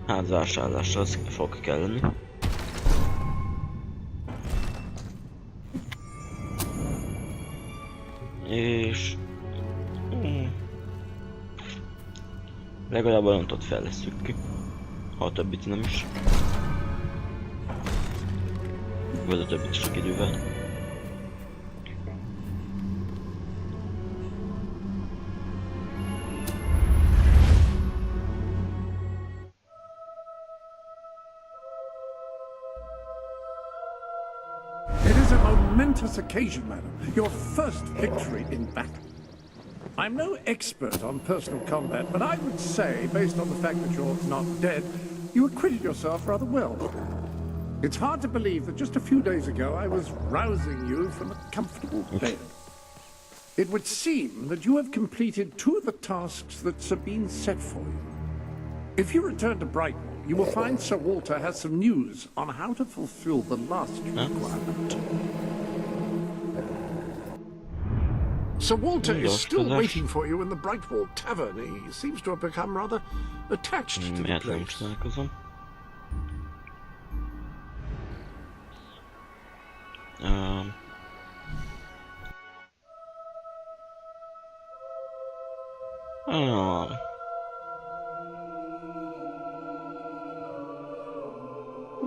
Hát vásárlásra az fog kelleni. És... legalább arantot fejlesztjük ki. Ha a többit nem is. Vagy a többit csak idővel. Momentous occasion, madam. Your first victory in battle. I'm no expert on personal combat, but I would say, based on the fact that you're not dead, you acquitted yourself rather well. It's hard to believe that just a few days ago I was rousing you from a comfortable bed. It would seem that you have completed 2 of the tasks that Sabine set for you. If you return to Brightwall, you will find Sir Walter has some news on how to fulfill the last requirement. Sir Walter is still waiting for you in the Brightwall Tavern. He seems to have become rather attached to the place.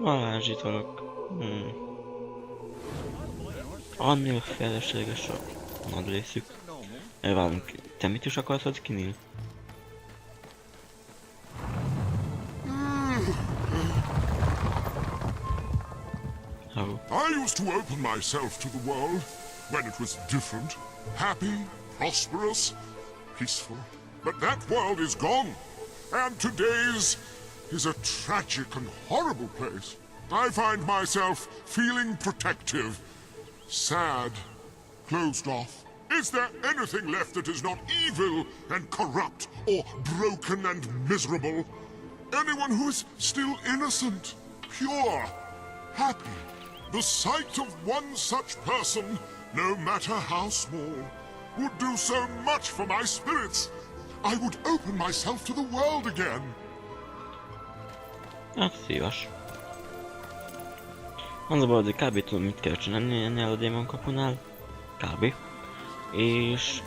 Varázsítanak. Annél felesleges a nagy részük. Elválunk. Te mit is akartad kinni? I used to open myself to the world when it was different, happy, prosperous, peaceful. But that world is gone, and today's is a tragic and horrible place. I find myself feeling protective, sad, closed off. Is there anything left that is not evil and corrupt or broken and miserable? Anyone who is still innocent, pure, happy? The sight of one such person, no matter how small, would do so much for my spirits. I would open myself to the world again. Hát szívas. Az a baj, hogy kb. Tudom, mit kell csinálni ennél a démon kapunál. Kb. És...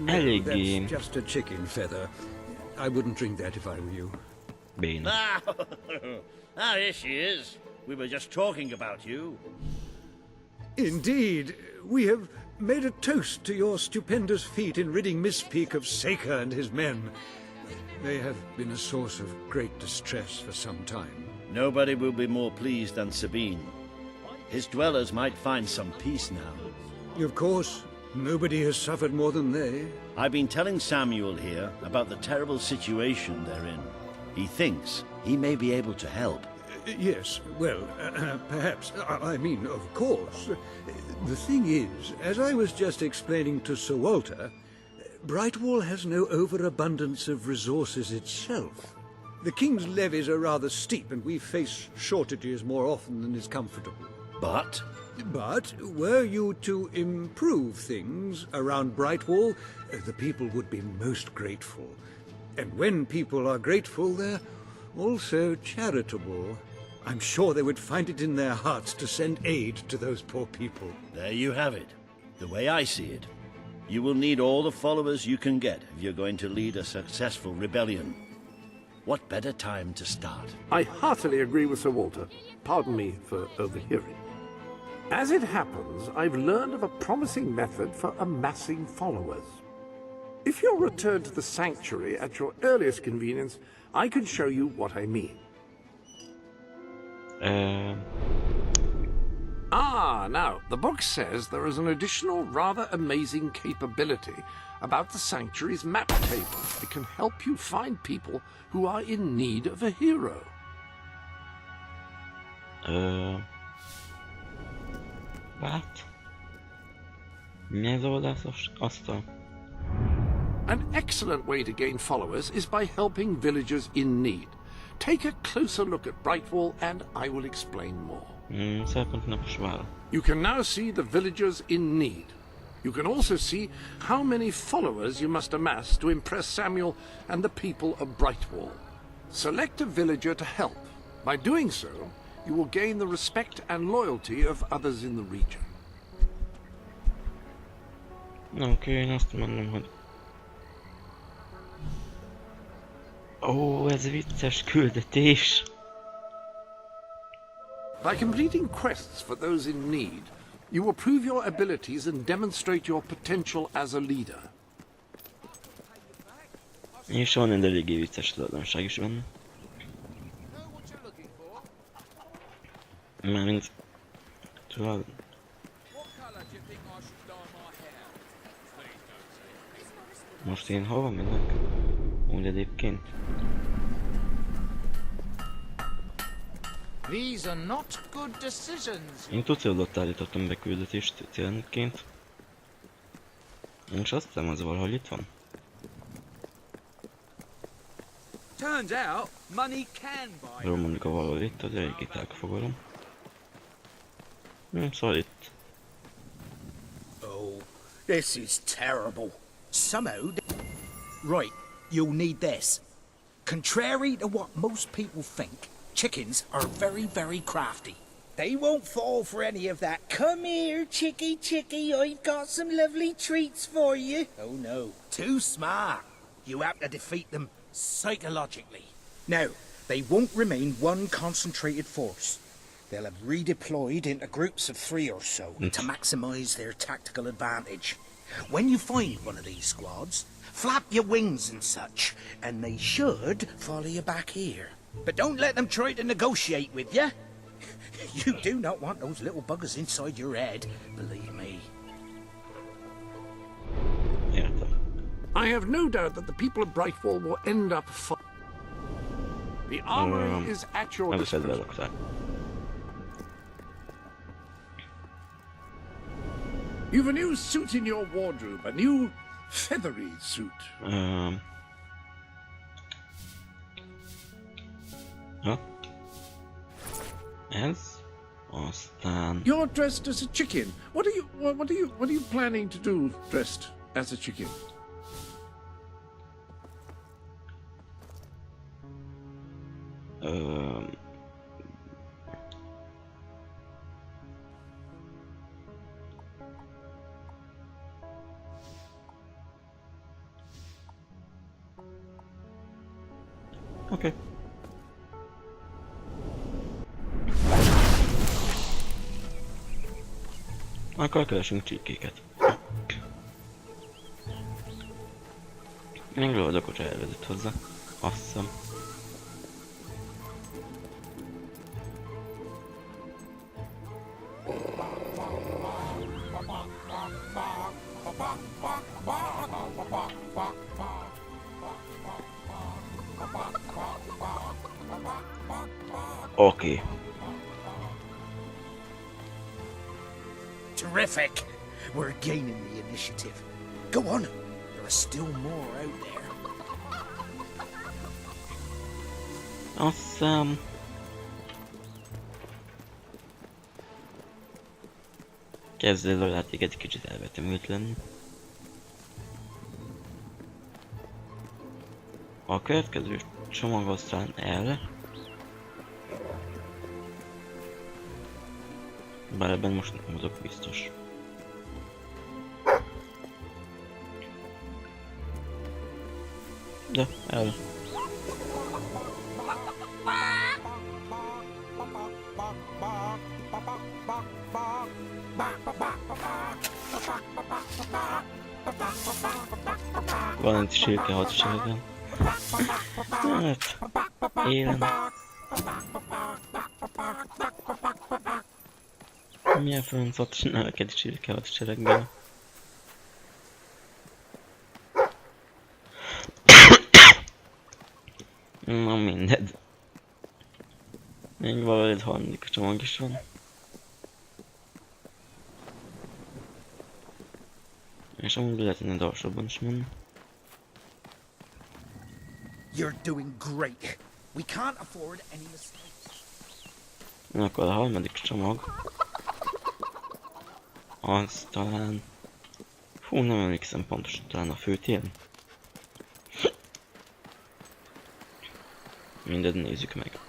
eléggé... Just a chicken feather. I wouldn't drink that if I were you. béna. Ah, here she is. We were just talking about you. Indeed, we have made a toast to your stupendous feat in ridding Mistpeak of Saker and his men. They have been a source of great distress for some time. Nobody will be more pleased than Sabine. His dwellers might find some peace now. Of course, nobody has suffered more than they. I've been telling Samuel here about the terrible situation they're in. He thinks he may be able to help. Yes, well, perhaps. I mean, of course. The thing is, as I was just explaining to Sir Walter, Brightwall has no overabundance of resources itself. The King's levies are rather steep, and we face shortages more often than is comfortable. But were you to improve things around Brightwall, the people would be most grateful. And when people are grateful, they're also charitable. I'm sure they would find it in their hearts to send aid to those poor people. there you have it. The way I see it, you will need all the followers you can get if you're going to lead a successful rebellion. What better time to start? I heartily agree with Sir Walter. Pardon me for overhearing. As it happens, I've learned of a promising method for amassing followers. If you'll return to the sanctuary at your earliest convenience, I can show you what I mean. Now, the book says there is an additional rather amazing capability about the sanctuary's map table. It can help you find people who are in need of a hero. What? Mi ez oldás azt? An excellent way to gain followers is by helping villagers in need. Take a closer look at Brightwall and I will explain more. You can now see the villagers in need. You can also see how many followers you must amass to impress Samuel and the people of Brightwall. Select a villager to help. By doing so, you will gain the respect and loyalty of others in the region. Oké, én azt mondom, hogy... Ó, ez vicces küldetés! By completing quests for those in need, you will prove your abilities and demonstrate your potential as a leader. És van egy eléggé vicces tulajdonság is benne. Mármint... Tudod... Most én hova mennek? Úgy egyébként. These are not good decisions. Én Tucildot állítottam be küldetést célnként. És azt hiszem, az valahogy itt van. Turns out, money can buy. Jó, mondjuk a valahol itt, az eléggé elfogadom. Szóval itt. Oh, this is terrible. Somehow... Right, you'll need this. Contrary to what most people think, chickens are very, very crafty. They won't fall for any of that. Come here, chickie, chickie, I've got some lovely treats for you. Oh no, too smart. You have to defeat them psychologically. Now, they won't remain one concentrated force. They'll have redeployed into groups of 3 or so to maximize their tactical advantage. When you find one of these squads, flap your wings and such, and they should follow you back here. But don't let them try to negotiate with you. You do not want those little buggers inside your head, believe me. I have no doubt that the people of Brightwall will end up The armory is at your disposal. You've a new suit in your wardrobe, a new feathery suit. Ez? Aztán... You're dressed as a chicken. What are you planning to do dressed as a chicken? Okay. Akkor keresünk csirkéket. Még lovadokot elvezet hozzá. Azt hiszem. Okay. Terrific! We're gaining the initiative. Go on! There are still more out there. Awesome. Kezdő a játék egy kicsit elvetemült lenni. A következő csomag aztán el. Bár ebben most nem mozog biztos. De el. Van egy sírke hadseregen. Hát, élen. Milyen francot csinálok egy sírke hadsereggel? Na mindegy. Még valahogy harmadik csomag is van. És amúgy lehetne gyorsabban is menni. You're doing great. We can't afford any mistakes. Na akkor a harmadik csomag. Az talán... Fú, nem emlékszem pontosan, talán a főtéren. Mindegy, nézzük meg.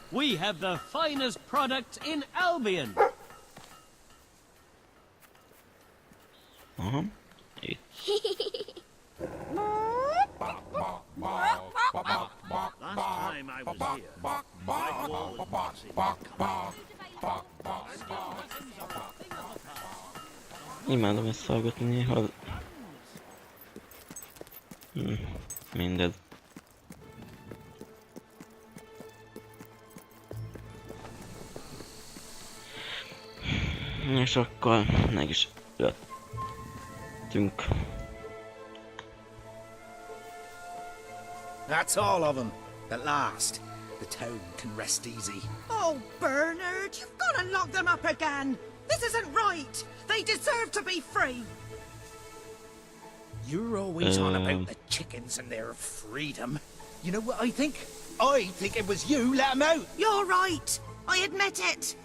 We have the finest product in Albion. Aha. Itt. Last time I was here, my wall was Imádom ezt hallgatni néha. Mindegy. És akkor meg is jöttünk. That's all of them. At last, the town can rest easy. Oh, Bernard, you've got to lock them up again. This isn't right. They deserve to be free. You're always on about the chickens and their freedom. You know what I think? I think it was you let them out. You're right. I admit it.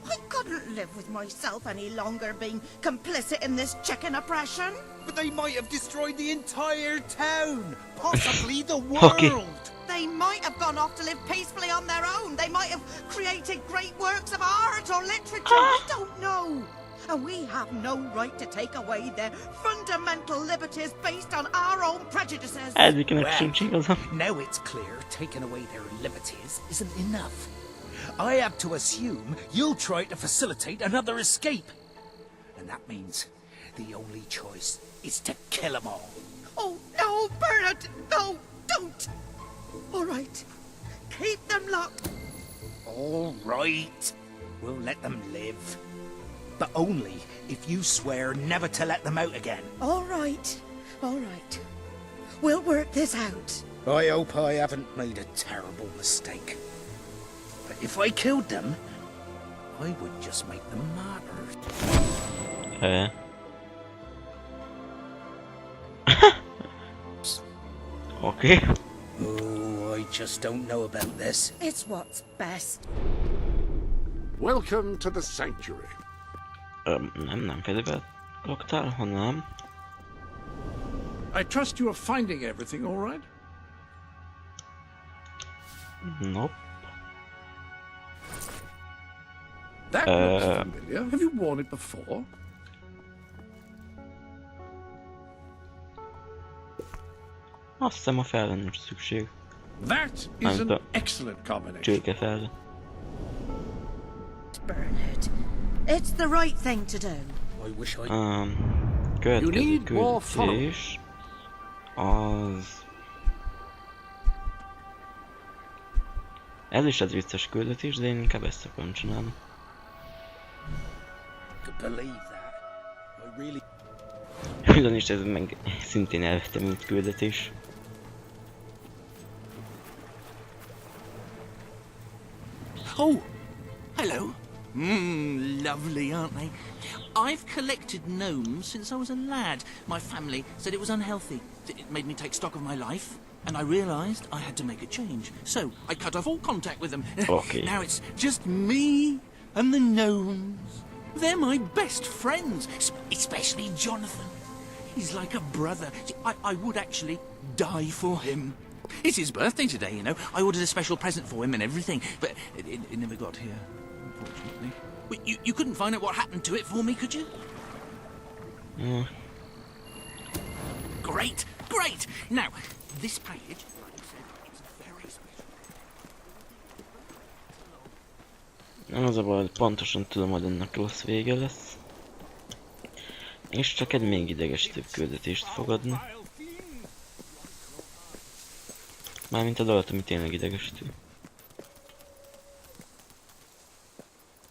I couldn't live with myself any longer being complicit in this chicken oppression. But they might have destroyed the entire town. Possibly the world. Okay. They might have gone off to live peacefully on their own. They might have created great works of art or literature. We don't know. And we have no right to take away their fundamental liberties based on our own prejudices. Now it's clear taking away their liberties isn't enough. I have to assume you'll try to facilitate another escape. And that means the only choice is to kill them all. Oh, no, Bernard! No, don't! All right. Keep them locked. All right. We'll let them live. But only if you swear never to let them out again. All right. All right. We'll work this out. I hope I haven't made a terrible mistake. But if I killed them, I would just make them martyrs. Okay. Oh, I just don't know about this. It's what's best. Welcome to the sanctuary. Nem fedővel laktál, hanem... I trust you are finding everything all right? Nope. That looks familiar. Have you worn it before? Azt hiszem a felre nincs szükség. That is an excellent combination. Csirke felre. Bernard, it's the right thing to do. Következő küldetés az... Ez is egy vicces küldetés, de én inkább ezt akarom csinálni. Ugyanis ez meg szintén elvettem, mint küldetés. Oh, hello. Lovely, aren't they? I've collected gnomes since I was a lad. My family said it was unhealthy. It made me take stock of my life, and I realised I had to make a change. So I cut off all contact with them. Okay. Now it's just me and the gnomes. They're my best friends, especially Jonathan. He's like a brother. I would actually die for him. It's his birthday today, you know. I ordered a special present for him and everything, but it never got here, unfortunately. You couldn't find out what happened to it for me, could you? Yeah. Great, great! Now, this package, like I said, it's very special. Nem az a baj, pontosan tudom, hogy ennek rossz vége lesz. És csak egy még idegesítőbb küldetést fogadni. Mármint a dolgot, ami tényleg idegesítő.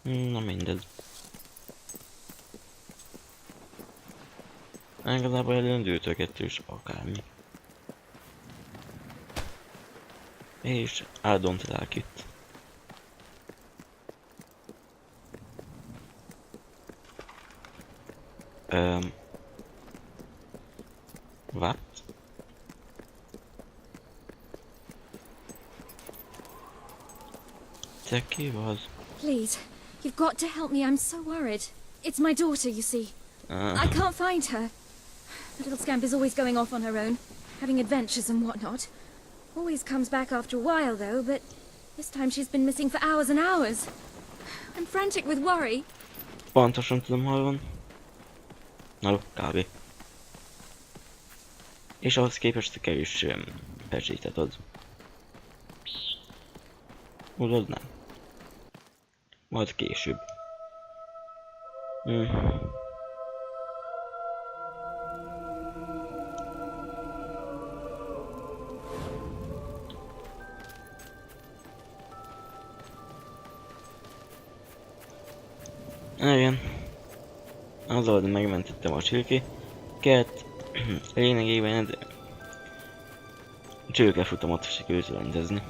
Na mindegy. Igazából előndültögetős akármi. És I don't like it. What? Please, you've got to help me. I'm so worried. It's my daughter, you see. I can't find her. The little scamp is always going off on her own, having adventures and whatnot. Always comes back after a while, though, but this time she's been missing for hours and hours. I'm frantic with worry. Pontosan tudom, hol van. Na, kb. És ahhoz képest kevés pecsétet ad. Tudod, nem. Majd később. Igen. Azzal, hogy megmentettem a csirkéket. Lényegében ez... csirkefutamot sikerült rendezni.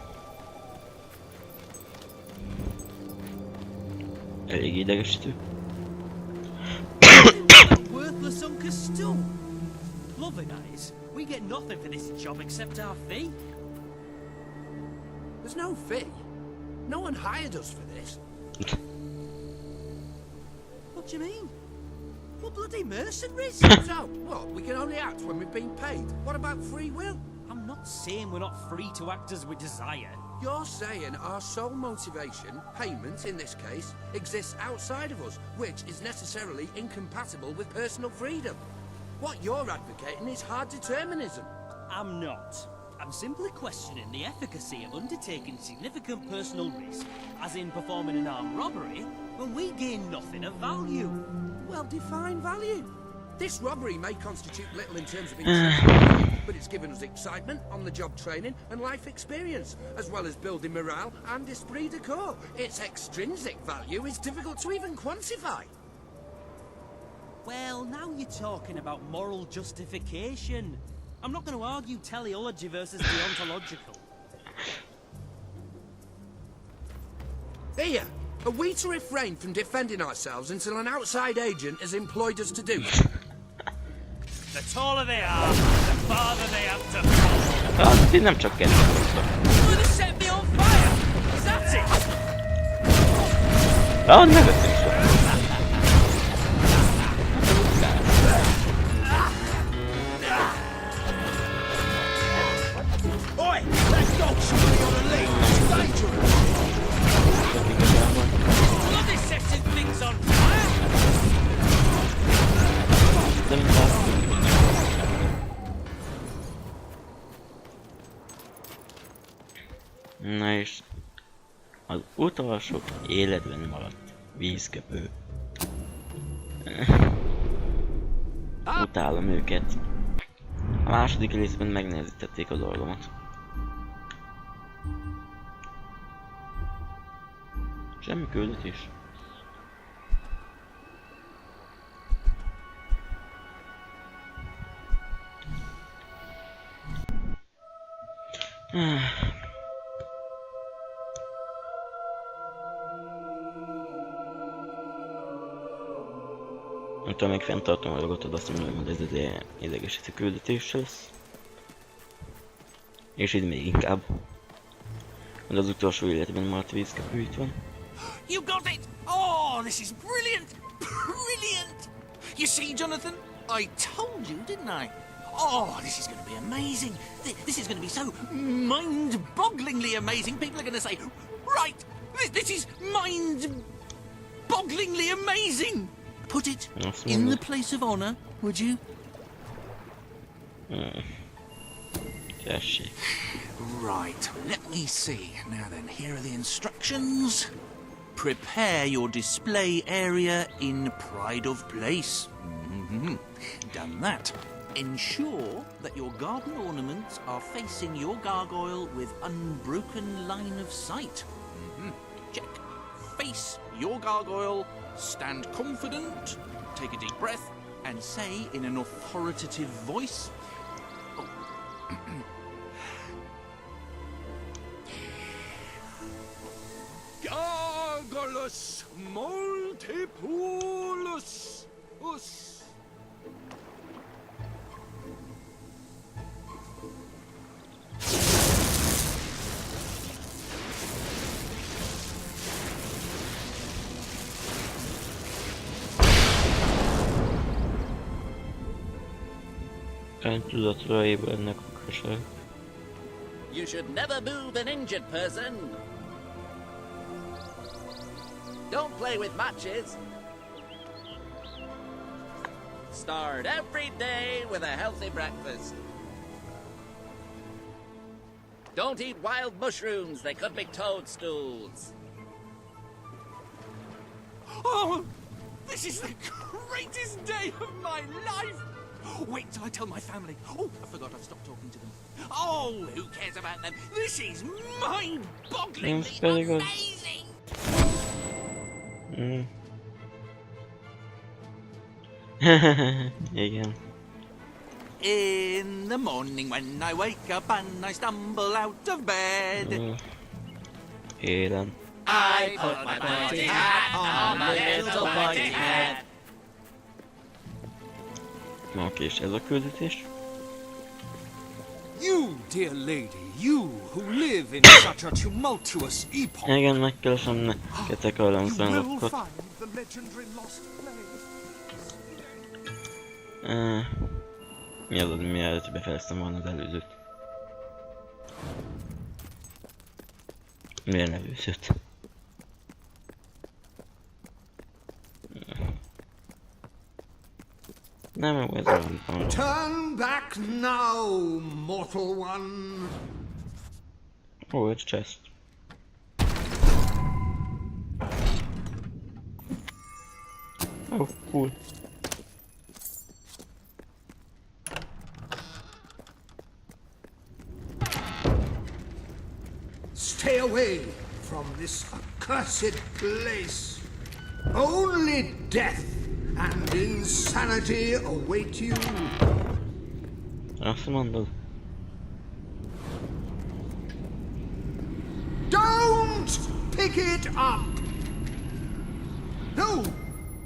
Elég idegesítő. Worthless Uncle Stu. Lovely that is. We get nothing for this job except our fee. There's no fee. No one hired us for this. What do you mean? We're bloody mercenaries. So, what? We can only act when we've been paid. What about free will? I'm not saying we're not free to act as we desire. You're saying our sole motivation, payment in this case, exists outside of us, which is necessarily incompatible with personal freedom. What you're advocating is hard determinism. I'm not. I'm simply questioning the efficacy of undertaking significant personal risk, as in performing an armed robbery, when we gain nothing of value. Well, define value. This robbery may constitute little in terms of intent, but it's given us excitement, on-the-job training and life experience, as well as building morale and esprit de corps. Its extrinsic value is difficult to even quantify. Well, now you're talking about moral justification. I'm not going to argue teleology versus deontological. Here, are we to refrain from defending ourselves until an outside agent has employed us to do? The taller they are, the farther they have to fall. Ah, nem csak kettő. You would have set me on fire! Is that it? Ah, nevettem is. Oi! That dog's surely on a lead! It's dangerous! Bloody setting things on fire! Na és az utolsó életben maradt vízköpő. utálom őket. A második részben megnehezítették a dolgomat. Semmi küldetés. Attól még fenntartom a jogot, azt mondom, hogy ez egy idegesítő küldetés lesz. És így még inkább. Mert az utolsó életben maradt vízkapő itt van. You got it! Oh, this is brilliant! Brilliant! You see, Jonathan? I told you, didn't I? Oh, this is going to be amazing. This is going to be so mind-bogglingly amazing. People are going to say, right, this is mind-bogglingly amazing. Put it in the place of honor, would you? Right, let me see. Now then, here are the instructions. Prepare your display area in pride of place. Done that. Ensure that your garden ornaments are facing your gargoyle with unbroken line of sight. Check. Face your gargoyle, stand confident, take a deep breath, and say in an authoritative voice... Gargulus multipulus us. Tudatra ébrednek a kösök. You should never move an injured person. Don't play with matches. Start every day with a healthy breakfast. Don't eat wild mushrooms, they could be toadstools. Oh, this is the greatest day of my life! Wait till I tell my family. Oh, I forgot I've stopped talking to them. Oh, who cares about them? This is mind-bogglingly amazing! Igen. In the morning when I wake up and I stumble out of bed. Élen. I put my pointy hat on my little pointy head. Oké, és ez a küldetés? You, dear lady, you who live in such a tumultuous epoch. Igen, megkeresem nektek a lemszányokat. Mi az, mielőtt befejeztem volna az előzőt? Milyen előzőt? Nem, ez olyan. Turn back now, mortal one. Oh, it's chest. Oh, cool. Stay away from this accursed place. Only death and insanity await you. Azt mondod. Don't pick it up. No,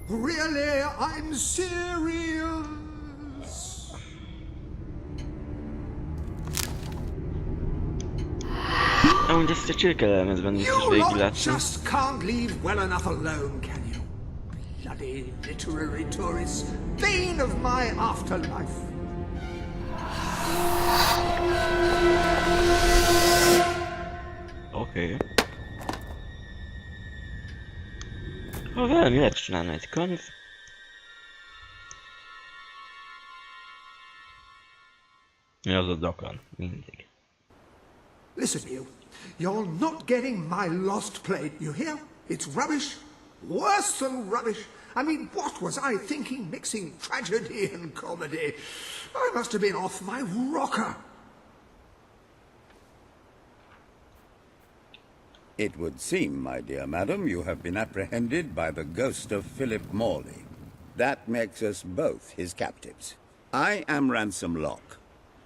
really, I'm serious. Amúgy ezt a csirkelemezben biztos végiglátom. Just can't leave well enough alone, can you? Bloody literary tourists, bane of my afterlife. Oké. Ha valami lehet csinálni egy könyv. Mi az a dakan? Mindig. Listen, you're not getting my lost plate, you hear? It's rubbish, worse than rubbish, I mean, what was I thinking mixing tragedy and comedy? I must have been off my rocker. It would seem, my dear madam, you have been apprehended by the ghost of Philip Morley. That makes us both his captives. I am Ransom Locke.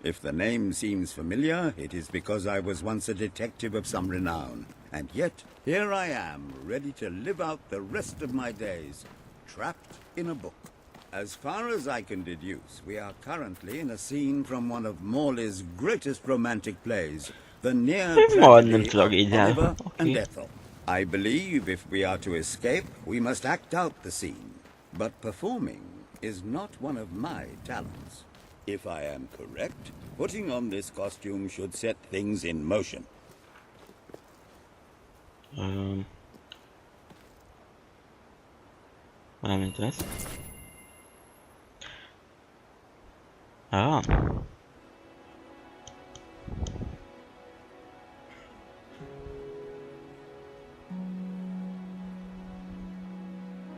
If the name seems familiar, it is because I was once a detective of some renown. And yet, here I am, ready to live out the rest of my days, trapped in a book. As far as I can deduce, we are currently in a scene from one of Morley's greatest romantic plays, the near tragedy of Oliver and Ethel. I believe if we are to escape, we must act out the scene. But performing is not one of my talents. If I am correct, putting on this costume should set things in motion. Várjunk, ez. Ah.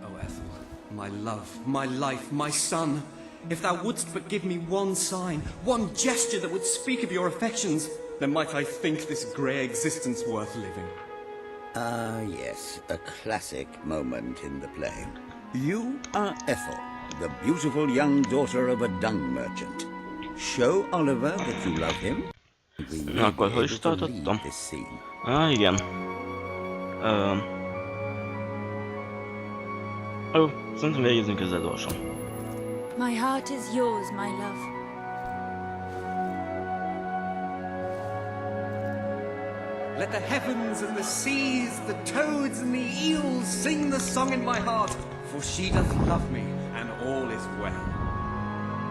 Oh, Ethel, my love, my life, my son. If thou wouldst but give me one sign, one gesture that would speak of your affections, then might I think this grey existence worth living. Ah, yes, a classic moment in the play. You are Ethel, the beautiful young daughter of a dung merchant. Show Oliver that you love him. Na, akkor hol is tartottam? Igen. Ó, szerintem végezzünk ezzel gyorsan. My heart is yours, my love. Let the heavens and the seas, the toads and the eels sing the song in my heart, for she doth love me, and all is well.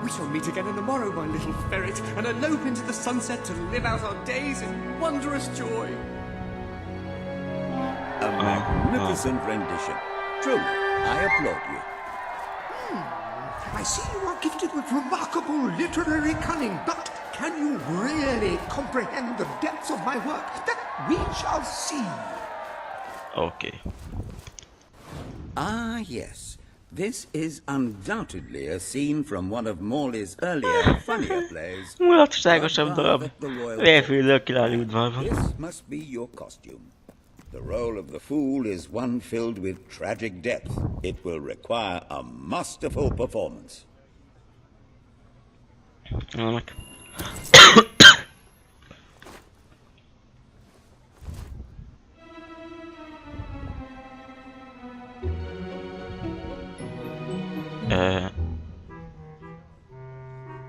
We shall meet again in the morrow, my little ferret, and elope into the sunset to live out our days in wondrous joy. A magnificent rendition. Truly, I applaud you. I see you are gifted with remarkable literary cunning, but can you really comprehend the depths of my work? That we shall see. Okay. Ah, yes. This is undoubtedly a scene from one of Morley's earlier, funnier plays. Mulatságosabb darab. Repülő király udvarban. This must be your costume. The role of the fool is one filled with tragic depth. It will require a masterful performance.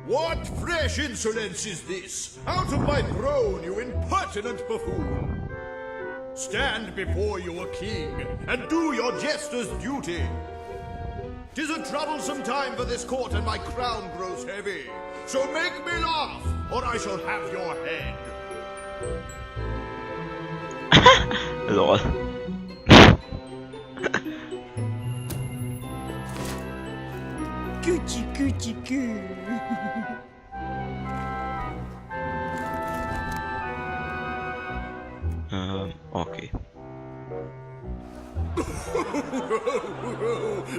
What fresh insolence is this? Out of my throne, you impertinent buffoon! Stand before your king, and do your jester's duty. 'Tis a troublesome time for this court, and my crown grows heavy. So make me laugh, or I shall have your head. Lol. Coochie coochie coo. Okay.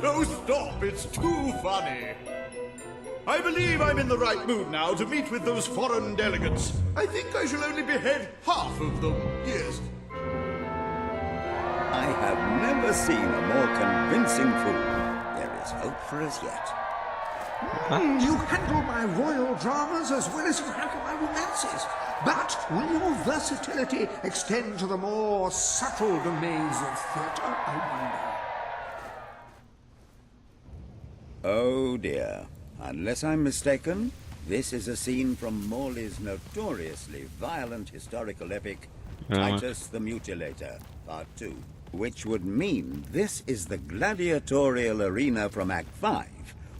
Oh, stop, it's too funny. I believe I'm in the right mood now to meet with those foreign delegates. I think I shall only behead half of them, yes. I have never seen a more convincing fool. There is hope for us yet. You handle my royal dramas as well as you handle my romances. But will your versatility extend to the more subtle domains of theatre, I wonder? Oh dear. Unless I'm mistaken, this is a scene from Morley's notoriously violent historical epic, Titus the Mutilator, Part 2. Which would mean this is the gladiatorial arena from Act 5,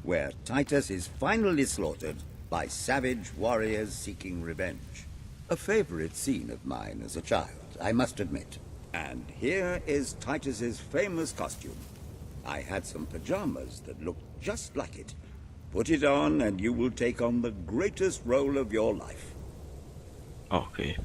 where Titus is finally slaughtered by savage warriors seeking revenge. A favorite scene of mine as a child, I must admit. And here is Titus's famous costume. I had some pajamas that looked just like it. Put it on and you will take on the greatest role of your life. Okay.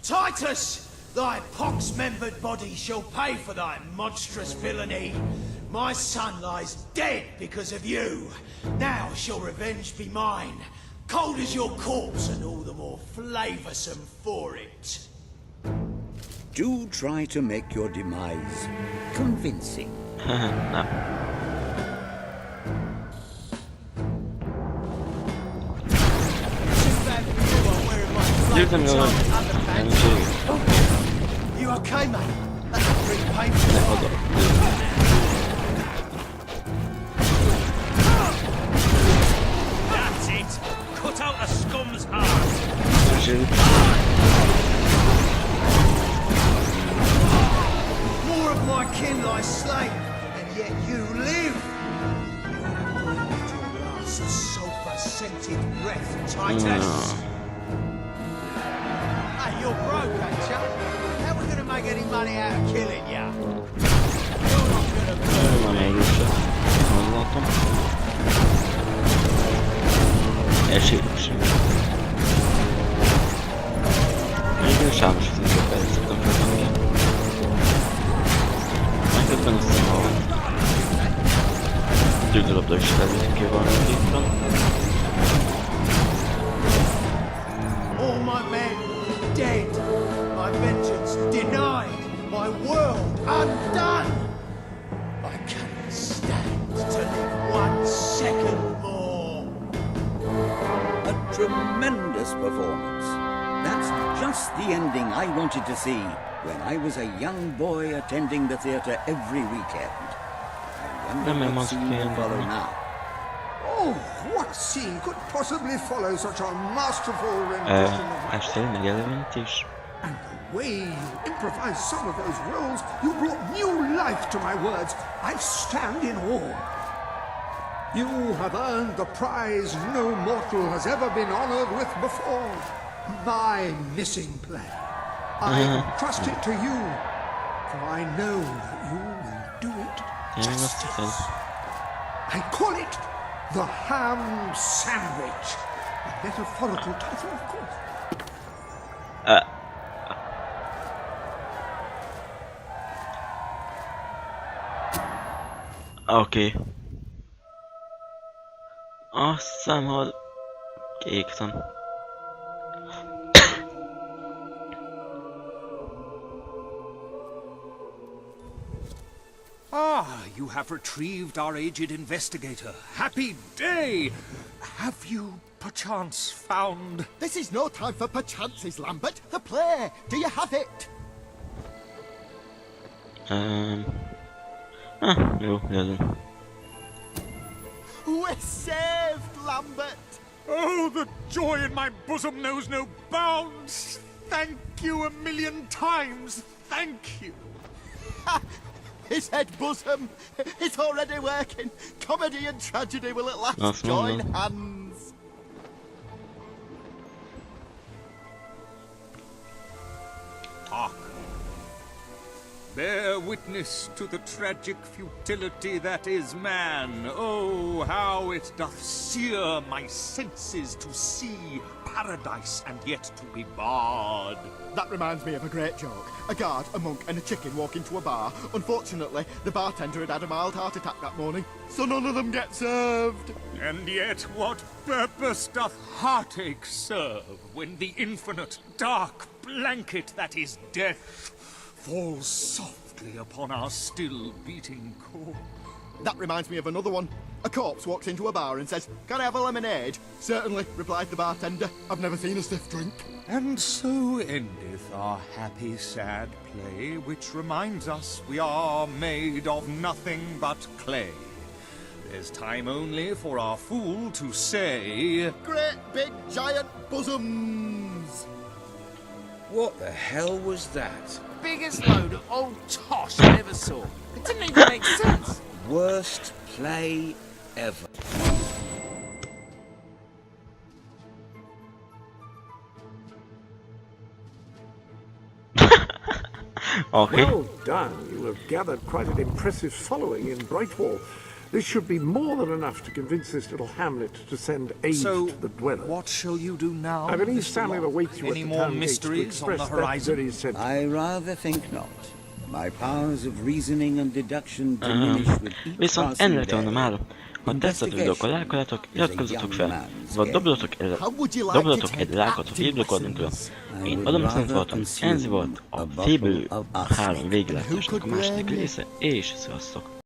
Titus! Thy pox-membered body shall pay for thy monstrous villainy. My son lies dead because of you. Now shall revenge be mine. Cold as your corpse and all the more flavoursome for it. Do try to make your demise convincing. No. Leave them alone. You okay, mate? That's pretty painful. That's it! Cut out a scum's heart! More of my kin lie slain, and yet you live. You breathed your last sulphur-scented breath, Titus. Hey, you're broke, ain't ya? How are we gonna make any money out of killing ya? You're not gonna Ruszamy się w tym sklepie, co tam proponuję. Najpierw będę streamował. Jutro dość średnio takiego stron. all my men dead, my vengeance denied, my world undone. I cannot stand to live 1 second more. A tremendous performance. That's just the ending I wanted to see when I was a young boy attending the theatre every weekend. I wonder what scene will follow now. Oh, what scene could possibly follow such a masterful rendition of... And the way you improvised some of those roles, you brought new life to my words. I stand in awe. You have earned the prize no mortal has ever been honored with before. My missing play. I trust it to you, for I know that you will do it justice. I call it the Ham Sandwich. A metaphorical title, of course. Okay. Somehow kiksan. Ah, you have retrieved our aged investigator. Happy day! Have you perchance found... This is no time for perchances, Lambert. The play. Do you have it? Jo, jeden. We're saved, Lambert. Oh, the joy in my bosom knows no bounds. Thank you a million times. Thank you. His head bosom. It's already working. Comedy and tragedy will at last join hands. Hark. Bear witness to the tragic futility that is man. Oh, how it doth sear my senses to see paradise and yet to be barred. That reminds me of a great joke. A guard, a monk, and a chicken walk into a bar. Unfortunately, the bartender had a mild heart attack that morning, so none of them get served. And yet what purpose doth heartache serve when the infinite dark blanket that is death falls softly upon our still beating core? That reminds me of another one. A corpse walks into a bar and says, "Can I have a lemonade?" "Certainly," replied the bartender. "I've never seen a stiff drink." And so endeth our happy sad play, which reminds us we are made of nothing but clay. There's time only for our fool to say, "Great big giant bosoms." What the hell was that? Biggest load of old tosh I ever saw. It didn't even make sense. Worst play ever. Okay. Well done. You have gathered quite an impressive following in Brightwall. This should be more than enough to convince this little hamlet to send aid to the dwellers. What shall you do now? I believe Samuel awaits you at the town gates to express that very sentiment. I rather think not. My powers of reasoning and deduction diminish with each Viszont passing ennek day. volna már, ha tetszettük videókkal lájkoljátok, iratkozzatok fel, vagy dobjatok egy lájkot a Fable oldalunnkra. Én Adam Szent voltam, Enzi volt, a Fable 3 végletesnek a második része, és sziasztok!